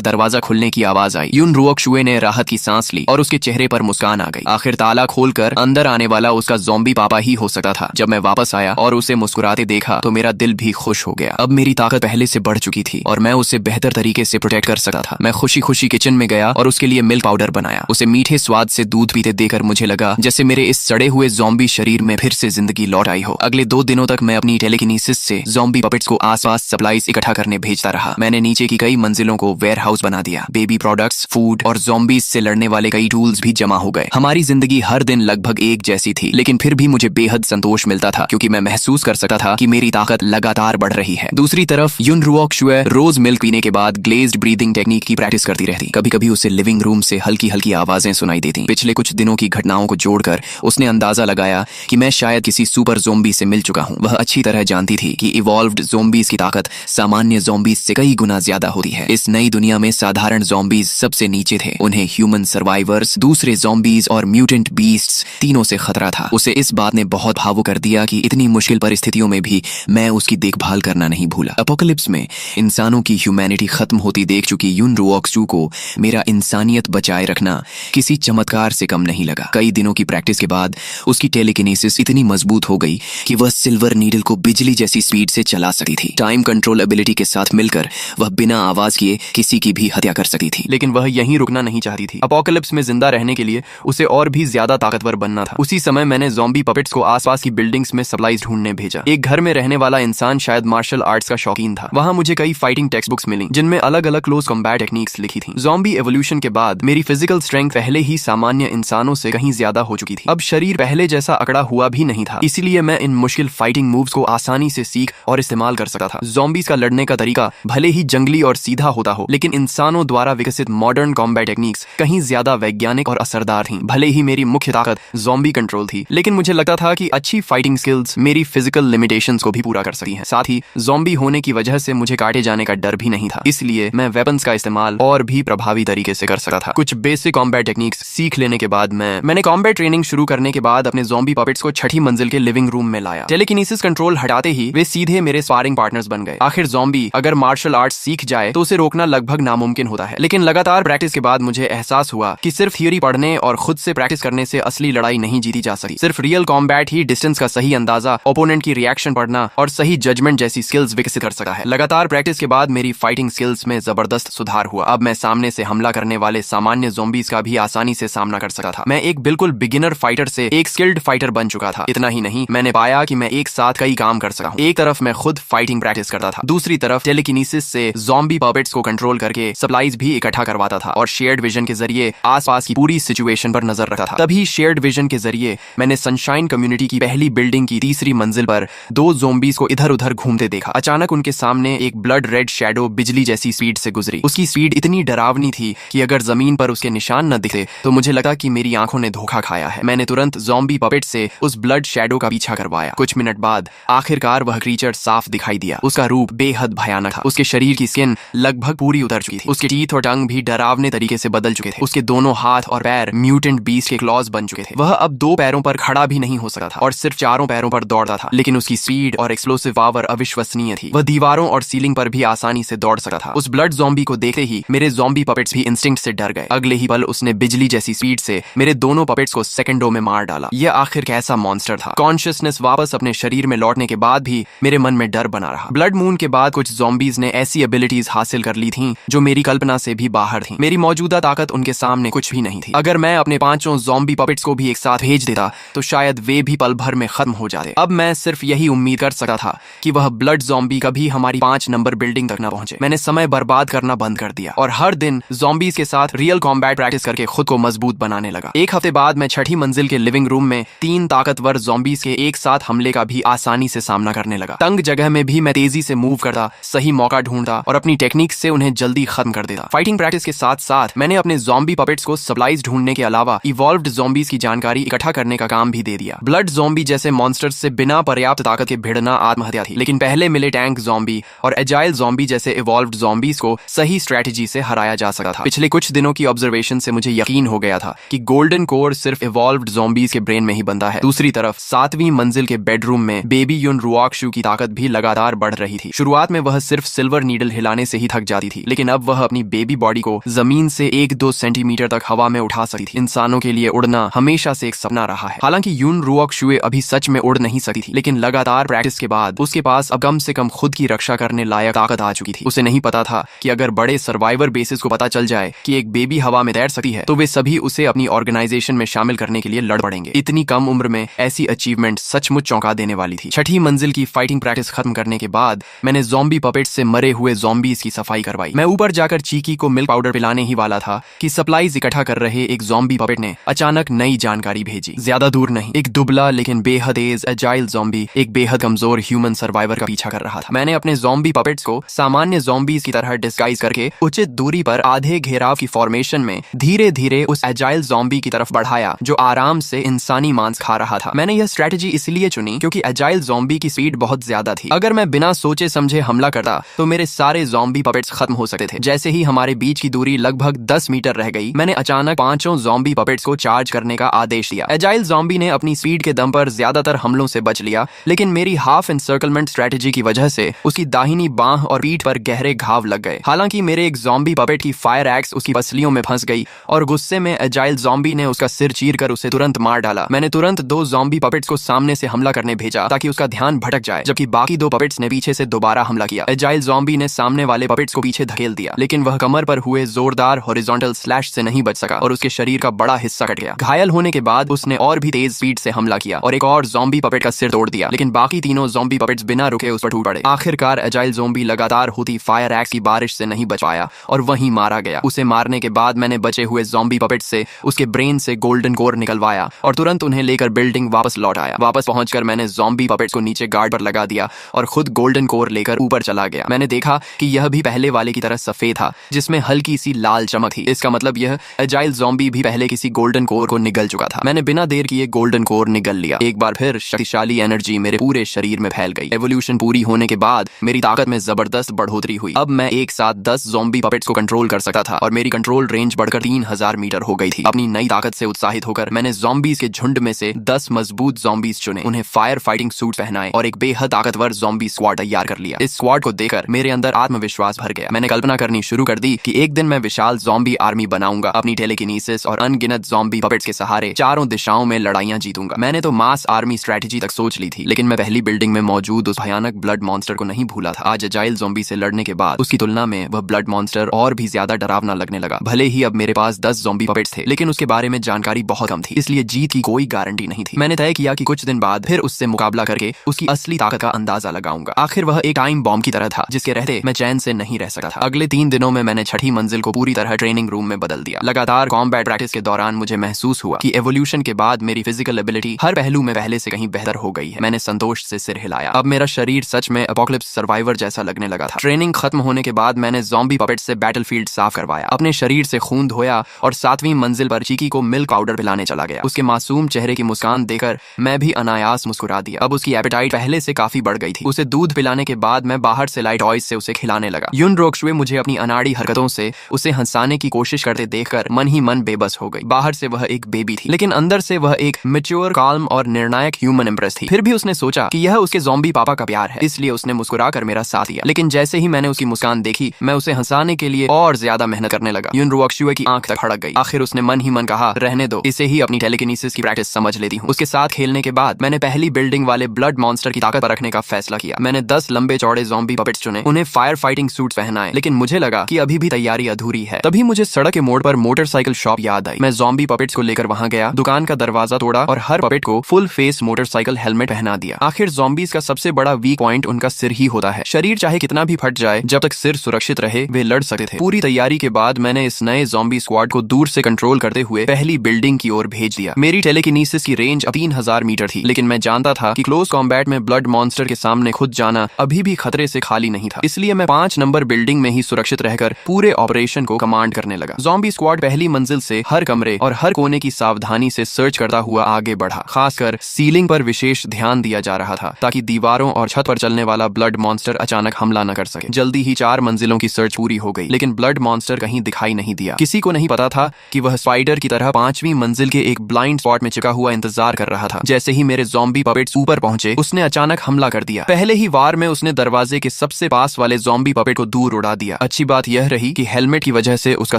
दरवाजा खुलने की आवाज आई। युन रुओक्शुए ने राहत की सांस ली और उसके चेहरे पर मुस्कान आ गई। आखिर ताला खोलकर अंदर आने वाला उसका ज़ॉम्बी पापा ही हो सकता था। जब मैं वापस आया और उसे मुस्कुराते देखा तो मेरा दिल भी खुश हो गया। अब मेरी ताकत पहले से बढ़ चुकी थी और मैं उसे बेहतर तरीके से प्रोटेक्ट कर सकता था। मैं खुशी खुशी किचन में गया और उसके लिए मिल्क पाउडर बनाया। उसे मीठे स्वाद से दूध पीते देखकर मुझे लगा जैसे मेरे इस सड़े हुए ज़ॉम्बी शरीर में फिर से जिंदगी लौट आई हो। अगले 2 दिनों तक मैं अपनी टेलीकिनेसिस से ज़ॉम्बी पपेट्स को आसपास सप्लाईज इकट्ठा करने भेजता रहा। मैंने नीचे की कई मंजिलों को वेयर हाउस बना दिया। बेबी प्रोडक्ट्स, फूड और ज़ॉम्बीज से लड़ने वाले कई टूल्स भी जमा हो गए। हमारी जिंदगी हर दिन लगभग एक जैसी थी, लेकिन फिर भी मुझे बेहद संतोष मिलता था क्योंकि मैं महसूस कर सकता था कि मेरी ताकत लगातार बढ़ रही है। दूसरी तरफ युन रुओक्शुए रोज मिल्क पीने के बाद ग्लेज्ड ब्रीदिंग टेक्निक की प्रैक्टिस करती रहती। कभी कभी उसे लिविंग रूम से हल्की हल्की आवाजें सुनाई देती। पिछले कुछ दिनों की घटनाओं को जोड़कर उसने अंदाजा लगाया कि मैं शायद किसी सुपर ज़ॉम्बी से मिल चुका हूं। वह अच्छी तरह जानती थी कि इवॉल्व्ड ज़ॉम्बीज की ताकत सामान्य ज़ॉम्बीज से कई गुना ज्यादा होती है। इस नई दुनिया में साधारण ज़ॉम्बीज सबसे नीचे थे। उन्हें ह्यूमन सर्वाइवर्स, दूसरे ज़ॉम्बीज और म्यूटेंट बीस्ट्स तीनों से खतरा था। उसे इस बात ने बहुत भावुक कर दिया कि इतनी मुश्किल परिस्थितियों में भी मैं उसकी देखभाल करना नहीं भूला। अपोकलिप्स में इंसानों की ह्यूमैनिटी खत्म होती देख चुकी युन रुओक्शु को मेरा इंसानियत बचाए रखना किसी चमत्कार से कम नहीं लगा। कई दिनों की प्रैक्टिस के बाद उसकी टेलीकिनेसिस इतनी मजबूत हो गई कि वह सिल्वर नीडल को बिजली जैसी स्पीड से चला सकती थी। टाइम कंट्रोल एबिलिटी के साथ मिलकर वह बिना आवाज किए किसी की भी हत्या कर सकती थी। लेकिन वह यहीं रुकना नहीं चाहती थी। अपोकलिप्स में जिंदा रहने के लिए उसे और भी ज्यादा ताकतवर बनना था। उसी समय मैंने ज़ॉम्बी पपेट्स को आसपास की बिल्डिंग्स में सप्लाईज ढूंढने भेजा। एक घर में रहने वाला इंसान शायद मार्शल आर्ट्स का शौकीन था। वहां मुझे कई फाइटिंग टेक्स्ट बुक्स मिली जिनमें अलग अलग क्लोज कॉम्बैट टेक्निक्स लिखी थी। ज़ॉम्बी एवोल्यूशन के बाद मेरी फिजिकल स्ट्रेंथ पहले ही सामान्य इंसानों से कहीं ज्यादा हो चुकी थी। अब शरीर पहले जैसा अकड़ा हुआ भी नहीं था, इसीलिए मैं इन मुश्किल फाइटिंग मूव्स को आसानी से सीख और इस्तेमाल कर सकता था। ज़ॉम्बीज का लड़ने का तरीका भले ही जंगली और सीधा होता हो, लेकिन इंसानों द्वारा विकसित मॉडर्न कॉम्बैट टेक्निक्स कहीं ज्यादा वैज्ञानिक और असरदार थी। भले ही मेरी मुख्य ताकत ज़ॉम्बी कंट्रोल थी, लेकिन मुझे लगता था कि अच्छी फाइटिंग स्किल्स मेरी फिजिकल लिमिटेशंस को भी पूरा कर सकती हैं। साथ ही ज़ॉम्बी होने की वजह से मुझे काटे जाने का डर भी नहीं था, इसलिए मैं वेपन्स का इस्तेमाल और भी प्रभावी तरीके से कर सकता था। कुछ बेसिक कॉम्बैट टेक्निक्स सीख लेने के बाद मैंने कॉम्बैट ट्रेनिंग शुरू करने के बाद अपने ज़ॉम्बी पपेट्स को 6ठी मंजिल के लिविंग रूम में लाया। टेलीकिनेसिस कंट्रोल हटाते ही वे सीधे मेरे स्पारिंग पार्टनर्स बन गए। आखिर ज़ॉम्बी अगर मार्शल आर्ट्स सीख जाए तो उसे रोकना लगभग नामुमकिन होता है, लेकिन लगातार प्रैक्टिस के बाद मुझे एहसास हुआ कि सिर्फ थियोरी पढ़ने और खुद से प्रैक्टिस करने से असली लड़ाई नहीं जीती जा सकती। सिर्फ रियल कॉम्बैट ही डिस्टेंस का सही अंदाजा, ओपोनेंट की रिएक्शन पढ़ना और सही जजमेंट जैसी स्किल्स विकसित कर सकता है। लगातार प्रैक्टिस के बाद मेरी फाइटिंग स्किल्स में जबरदस्त सुधार हुआ। अब मैं सामने से हमला करने वाले सामान्य ज़ॉम्बीज का भी आसानी से सामना कर सकता था। मैं एक बिल्कुल बिगिनर फाइटर से एक स्किल्ड फाइटर बन चुका था। इतना ही नहीं, मैंने पाया कि मैं एक साथ कई काम कर सकता हूँ। एक तरफ मैं खुद फाइटिंग प्रैक्टिस करता था, दूसरी तरफ टेलीकिनेसिस से ज़ॉम्बी पपेट्स को कंट्रोल करके सप्लाईज भी इकट्ठा करवाता था और शेयर्ड विजन के जरिए आसपास की पूरी सिचुएशन पर नजर रखता था। तभी शेयर्ड विजन के जरिए मैंने सनशाइन कम्युनिटी की पहली बिल्डिंग की 3री मंजिल पर 2 ज़ॉम्बीज को इधर उधर घूमते देखा। अचानक उनके सामने एक ब्लड रेड शैडो बिजली जैसी स्पीड से गुजरी। उसकी स्पीड इतनी डरावनी थी कि अगर जमीन पर उसके निशान न दिखे तो मुझे लगा कि मेरी आंखों ने धोखा खाया है। मैंने तुरंत ज़ॉम्बी पपेट से उस ब्लड शैडो का पीछा करवाया। कुछ मिनट बाद आखिरकार वह क्रीचर साफ दिखाई दिया। उसका रूप बेहद भयानक था। उसके शरीर की स्किन लगभग पूरी उतर चुकी थी। उसके टीथ और टंग भी डरावने तरीके से बदल चुके थे। उसके दोनों हाथ और पैर म्यूटेंट बीस्ट के क्लॉज बन चुके थे। वह अब 2 पैरों पर खड़ा भी नहीं हो सकता था और सिर्फ 4 पैरों पर दौड़ता था, लेकिन उसकी स्पीड और एक्सप्लोसिव पावर अविश्वसनीय थी। वह दीवारों और सीलिंग पर भी आसानी से दौड़ सकता था। उस ब्लड ज़ॉम्बी को देखते ही मेरे ज़ॉम्बी पपेट्स भी इंस्टिंक्ट से डर गए। अगले ही पल उसने बिजली जैसी स्पीड से मेरे दोनों पपेट्स को सेकंडों में मार डाला। यह आखिर कैसा मॉन्स्टर था। कॉन्शियसनेस वापस अपने शरीर में लौटने के बाद भी मेरे मन में डर बना रहा। ब्लड मून के बाद कुछ ज़ॉम्बीज ने ऐसी एबिलिटीज हासिल कर ली थीं जो मेरी कल्पना से भी बाहर थीं। मेरी मौजूदा ताकत उनके सामने कुछ भी नहीं थी। अगर मैं अपने 5 ज़ॉम्बी पपेट्स को भी एक साथ भेज देता तो शायद वे भी पल भर में खत्म हो जाते। अब मैं सिर्फ यही उम्मीद कर सकता था कि वह ब्लड ज़ॉम्बी कभी हमारी 5 नंबर बिल्डिंग तक न पहुंचे। मैंने समय बर्बाद करना बंद कर दिया और हर दिन ज़ॉम्बीज के साथ रियल कॉम्बैट प्रैक्टिस करके खुद को मजबूत बनाने लगा। एक हफ्ते बाद मैं 6ठी मंजिल के लिविंग रूम में 3 ताकतवर ज़ॉम्बीज के एक साथ हमले का भी आसानी से सामना करने लगा। तंग जगह में भी मैं तेजी से मूव करता, सही मौका ढूंढता और अपनी टेक्निक से उन्हें जल्दी खत्म कर देता। फाइटिंग प्रैक्टिस के साथ साथ मैंने अपने ज़ॉम्बी पपेट्स को सप्लाईज ढूंढने के अलावा इवॉल्व्ड ज़ॉम्बीज की जानकारी इकट्ठा करने का काम भी दे दिया। ब्लड ज़ॉम्बी जैसे मॉन्स्टर्स से बिना पर्याप्त ताकत के भिड़ना आत्महत्या थी, लेकिन पहले मिले टैंक ज़ॉम्बी और एजाइल ज़ॉम्बी जैसे इवॉल्व्ड ज़ॉम्बीज को सही स्ट्रेटजी से हराया जा सकता था। पिछले कुछ दिनों की ऑब्जर्वेशन से मुझे यकीन हो गया था कि गोल्डन कोर सिर्फ इवॉल्व्ड ज़ॉम्बीज के ब्रेन में ही बनता है। दूसरी तरफ 7वीं मंजिल के बेडरूम में बेबी युन रुओक्शु की ताकत ताकत भी लगातार बढ़ रही थी। शुरुआत में वह सिर्फ सिल्वर नीडल हिलाने से ही थक जाती थी, लेकिन अब वह अपनी बेबी बॉडी को जमीन से 1-2 सेंटीमीटर तक हवा में उठा सकती थी। इंसानों के लिए उड़ना हमेशा से एक सपना रहा है। हालांकि यून रुओक शुए अभी सच में उड़ नहीं सकती थी, लेकिन लगातार प्रैक्टिस के बाद उसके पास अब कम से कम खुद की रक्षा करने लायक ताकत आ चुकी थी। उसे नहीं पता था कि अगर बड़े सर्वाइवर बेसिस को पता चल जाए कि एक बेबी हवा में तैर सकती है तो वे सभी उसे अपनी ऑर्गेनाइजेशन में शामिल करने के लिए लड़ पड़ेंगे। इतनी कम उम्र में ऐसी अचीवमेंट सचमुच चौंका देने वाली थी। छठी मंजिल की फाइटिंग प्रैक्टिस खत्म करने के बाद मैंने ज़ॉम्बी पपेट्स से मरे हुए ज़ॉम्बीज की सफाई करवाई। मैं ऊपर जाकर चीकी को मिल्क पाउडर पिलाने ही वाला था कि सप्लाईज इकट्ठा कर रहे एक ज़ॉम्बी पपेट ने अचानक नई जानकारी भेजी। ज्यादा दूर नहीं, एक दुबला लेकिन बेहद तेज एजाइल ज़ॉम्बी एक बेहद कमजोर ह्यूमन सर्वाइवर का पीछा कर रहा था। मैंने अपने ज़ॉम्बी पपेट्स को सामान्य ज़ॉम्बीज की तरह डिस्गाइज करके उचित दूरी पर आधे घेराव की फॉर्मेशन में धीरे धीरे उस एजाइल ज़ॉम्बी की तरफ बढ़ाया जो आराम से इंसानी मांस खा रहा था। मैंने यह स्ट्रेटेजी इसलिए चुनी क्योंकि एजाइल ज़ॉम्बी की स्पीड बहुत ज्यादा थी। अगर मैं बिना सोचे समझे हमला करता तो मेरे सारे ज़ॉम्बी पपेट्स खत्म हो सकते थे। जैसे ही हमारे बीच की दूरी लगभग 10 मीटर रह गई, मैंने अचानक पांचों ज़ॉम्बी पपेट्स को चार्ज करने का आदेश दिया। एजाइल ज़ॉम्बी ने अपनी स्पीड के दम पर ज्यादातर हमलों से बच लिया, लेकिन मेरी हाफ एनसर्कलमेंट स्ट्रेटेजी की वजह से उसकी दाहिनी बांह और पीठ पर गहरे घाव लग गए। हालांकि मेरे एक ज़ॉम्बी पपेट की फायर एक्स उसकी पसलियों में फंस गई और गुस्से में एजाइल ज़ॉम्बी ने उसका सिर चीरकर उसे तुरंत मार डाला। मैंने तुरंत 2 ज़ॉम्बी पपेट्स को सामने से हमला करने भेजा ताकि उसका ध्यान भटक जाए, जबकि बाकी 2 पपेट्स ने पीछे से दोबारा हमला किया। एजाइल ज़ॉम्बी ने सामने वाले पपेट्स को पीछे धकेल दिया, लेकिन वह कमर पर हुए जोरदार हॉरिजॉन्टल स्लैश से नहीं बच सका और उसके शरीर का बड़ा हिस्सा कट गया। घायल होने के बाद उसने और भी तेज स्पीड से हमला किया और एक और ज़ॉम्बी पपेट का सिर तोड़ दिया, लेकिन बाकी तीनों ज़ॉम्बी पपेट्स बिना रुके उस पर टूट पड़े। आखिरकार एजाइल ज़ॉम्बी लगातार होती फायर एक्स की बारिश से नहीं बच पाया और वहीं मारा गया। उसे मारने के बाद मैंने बचे हुए ज़ॉम्बी पपेट्स से उसके ब्रेन से गोल्डन कोर निकलवाया और तुरंत उन्हें लेकर बिल्डिंग वापस लौट आया। वापस पहुंचकर मैंने ज़ॉम्बी पपेट्स को नीचे गार्ड पर लगा दिया और खुद गोल्डन कोर लेकर ऊपर चला गया। मैंने देखा कि यह भी पहले वाले की तरह सफेद था जिसमें हल्की सी लाल चमक थी। इसका मतलब यह एजाइल ज़ॉम्बी भी पहले किसी गोल्डन कोर को निगल चुका था। मैंने बिना देर किए गोल्डन कोर निगल लिया। एक बार फिर शक्तिशाली एनर्जी मेरे पूरे शरीर में फैल गई। एवोल्यूशन पूरी होने के बाद मेरी ताकत में जबरदस्त बढ़ोतरी हुई। अब मैं एक साथ 10 ज़ॉम्बी पपेट्स को कंट्रोल कर सकता था और मेरी कंट्रोल रेंज बढ़कर 3000 मीटर हो गई थी। अपनी नई ताकत से उत्साहित होकर मैंने ज़ॉम्बीज के झुंड में से 10 मजबूत ज़ॉम्बीज चुने, उन्हें फायर फाइटिंग सूट पहनाए और एक बेहद ताकतवर ज़ॉम्बी स्क्वाड तैयार कर लिया। इस स्क्वाड को देखकर मेरे अंदर आत्मविश्वास भर गया। मैंने कल्पना करनी शुरू कर दी कि एक दिन मैं विशाल ज़ॉम्बी आर्मी बनाऊंगा। अपनी टेलीकिनेसिस और अनगिनत ज़ॉम्बी पपेट्स के सहारे चारों दिशाओं में लड़ाइयां जीतूंगा। मैंने तो मास आर्मी स्ट्रेटेजी तक सोच ली थी, लेकिन मैं पहली बिल्डिंग में मौजूद उस भयानक ब्लड मॉन्स्टर को नहीं भूला था। आज एजाइल ज़ॉम्बी से लड़ने के बाद उसकी तुलना में वह ब्लड मॉन्स्टर और भी ज्यादा डरावना लगने लगा। भले ही अब मेरे पास 10 ज़ॉम्बी पपेट्स थे, लेकिन उसके बारे में जानकारी बहुत कम थी, इसलिए जीत की कोई गारंटी नहीं थी। मैंने तय किया कि कुछ दिन बाद फिर उससे मुकाबला करके उसकी असली ताकत का अंदाजा लगाऊंगा। आखिर वह एक टाइम बॉम्ब की तरह था जिसके रहते मैं चैन से नहीं रह सकता था। अगले 3 दिनों में मैंने छठी मंजिल को पूरी तरह ट्रेनिंग रूम में बदल दिया। लगातार कॉम्बैट प्रैक्टिस के दौरान मुझे महसूस हुआ कि एवोल्यूशन के बाद मेरी फिजिकल एबिलिटी हर पहलू में पहले से कहीं बेहतर हो गई है। मैंने संतोष से सिर हिलाया। अब मेरा शरीर सच में एपोकलिप्स सर्वाइवर जैसा लगने लगा था। ट्रेनिंग खत्म होने के बाद मैंने ज़ॉम्बी पपेट से बैटलफील्ड साफ करवाया, अपने शरीर से खून धोया और 7वीं मंजिल पर चीकी को मिल्क पाउडर पिलाने चला गया। उसके मासूम चेहरे की मुस्कान देखकर मैं भी अनायास मुस्कुरा दिया। अब उसकी एपेटाइट पहले से काफी बढ़ गई थी। उसे दूध पिलाने के बाद मैं बाहर से लाइट टॉयज से उसे खिलाने लगा। यून रोक्शुए मुझे अपनी अनाड़ी हरकतों से उसे हंसाने की कोशिश करते देखकर मन ही मन बेबस हो गई। बाहर से वह एक बेबी थी, लेकिन अंदर से वह एक मैच्योर, काल्म और निर्णायक ह्यूमन एम्प्रेस थी। फिर भी उसने सोचा कि यह उसके ज़ॉम्बी पापा का प्यार है, इसलिए उसने मुस्कुराकर मेरा साथ दिया। लेकिन जैसे ही मैंने उसकी मुस्कान देखी, मैं उसे हंसाने के लिए और ज्यादा मेहनत करने लगा। यून रोक्शुए की आंख तक फड़क गई। आखिर उसने मन ही मन कहा, रहने दो, इसे ही अपनी टेलीकिनेसिस की प्रैक्टिस समझ लेती हूँ। उसके साथ खेलने के बाद मैंने पहली बिल्डिंग वाले ब्लड मॉन्स्टर की ताकत पर रखने का फैसला किया। मैंने 10 लंबे चौड़े ज़ॉम्बी पपेट्स चुने, उन्हें फायर फाइटिंग सूट्स पहनाए, लेकिन मुझे लगा कि अभी भी तैयारी अधूरी है। तभी मुझे सड़क के मोड़ पर मोटरसाइकिल शॉप याद आई। मैं ज़ॉम्बी पपेट्स को लेकर वहां गया, दुकान का दरवाजा तोड़ा और हर पपेट को फुल फेस मोटरसाइकिल हेलमेट पहना दिया। आखिर ज़ॉम्बीज का सबसे बड़ा वीक पॉइंट उनका सिर ही होता है। शरीर चाहे कितना भी फट जाए, जब तक सिर सुरक्षित रहे वे लड़ सकते थे। पूरी तैयारी के बाद मैंने इस नए ज़ॉम्बी स्क्वाड को दूर से कंट्रोल करते हुए पहली बिल्डिंग की ओर भेज दिया। मेरी टेलीकिनेसिस की रेंज 3000 मीटर थी, लेकिन मैं जानता था कि क्लोज कॉम्बैट में ब्लड मॉन्स्टर के सामने खुद जाना अभी भी खतरे से खाली नहीं था। इसलिए मैं 5 नंबर बिल्डिंग में ही सुरक्षित रहकर पूरे ऑपरेशन को कमांड करने लगा। ज़ॉम्बी स्क्वाड पहली मंजिल से हर कमरे और हर कोने की सावधानी से सर्च करता हुआ आगे बढ़ा। खासकर सीलिंग पर विशेष ध्यान दिया जा रहा था ताकि दीवारों और छत पर चलने वाला ब्लड मॉन्स्टर अचानक हमला न कर सके। जल्दी ही 4 मंजिलों की सर्च पूरी हो गई, लेकिन ब्लड मॉन्स्टर कहीं दिखाई नहीं दिया। किसी को नहीं पता था कि वह स्पाइडर की तरह 5वीं मंजिल के एक ब्लाइंड स्पॉट में चिपका हुआ इंतजार कर रहा था। जैसे ही मेरे ज़ॉम्बी पपेट्स ऊपर पहुंचे, उसने अचानक हमला कर कर दिया। पहले ही वार में उसने दरवाजे के सबसे पास वाले ज़ॉम्बी पपेट को दूर उड़ा दिया। अच्छी बात यह रही कि हेलमेट की वजह से उसका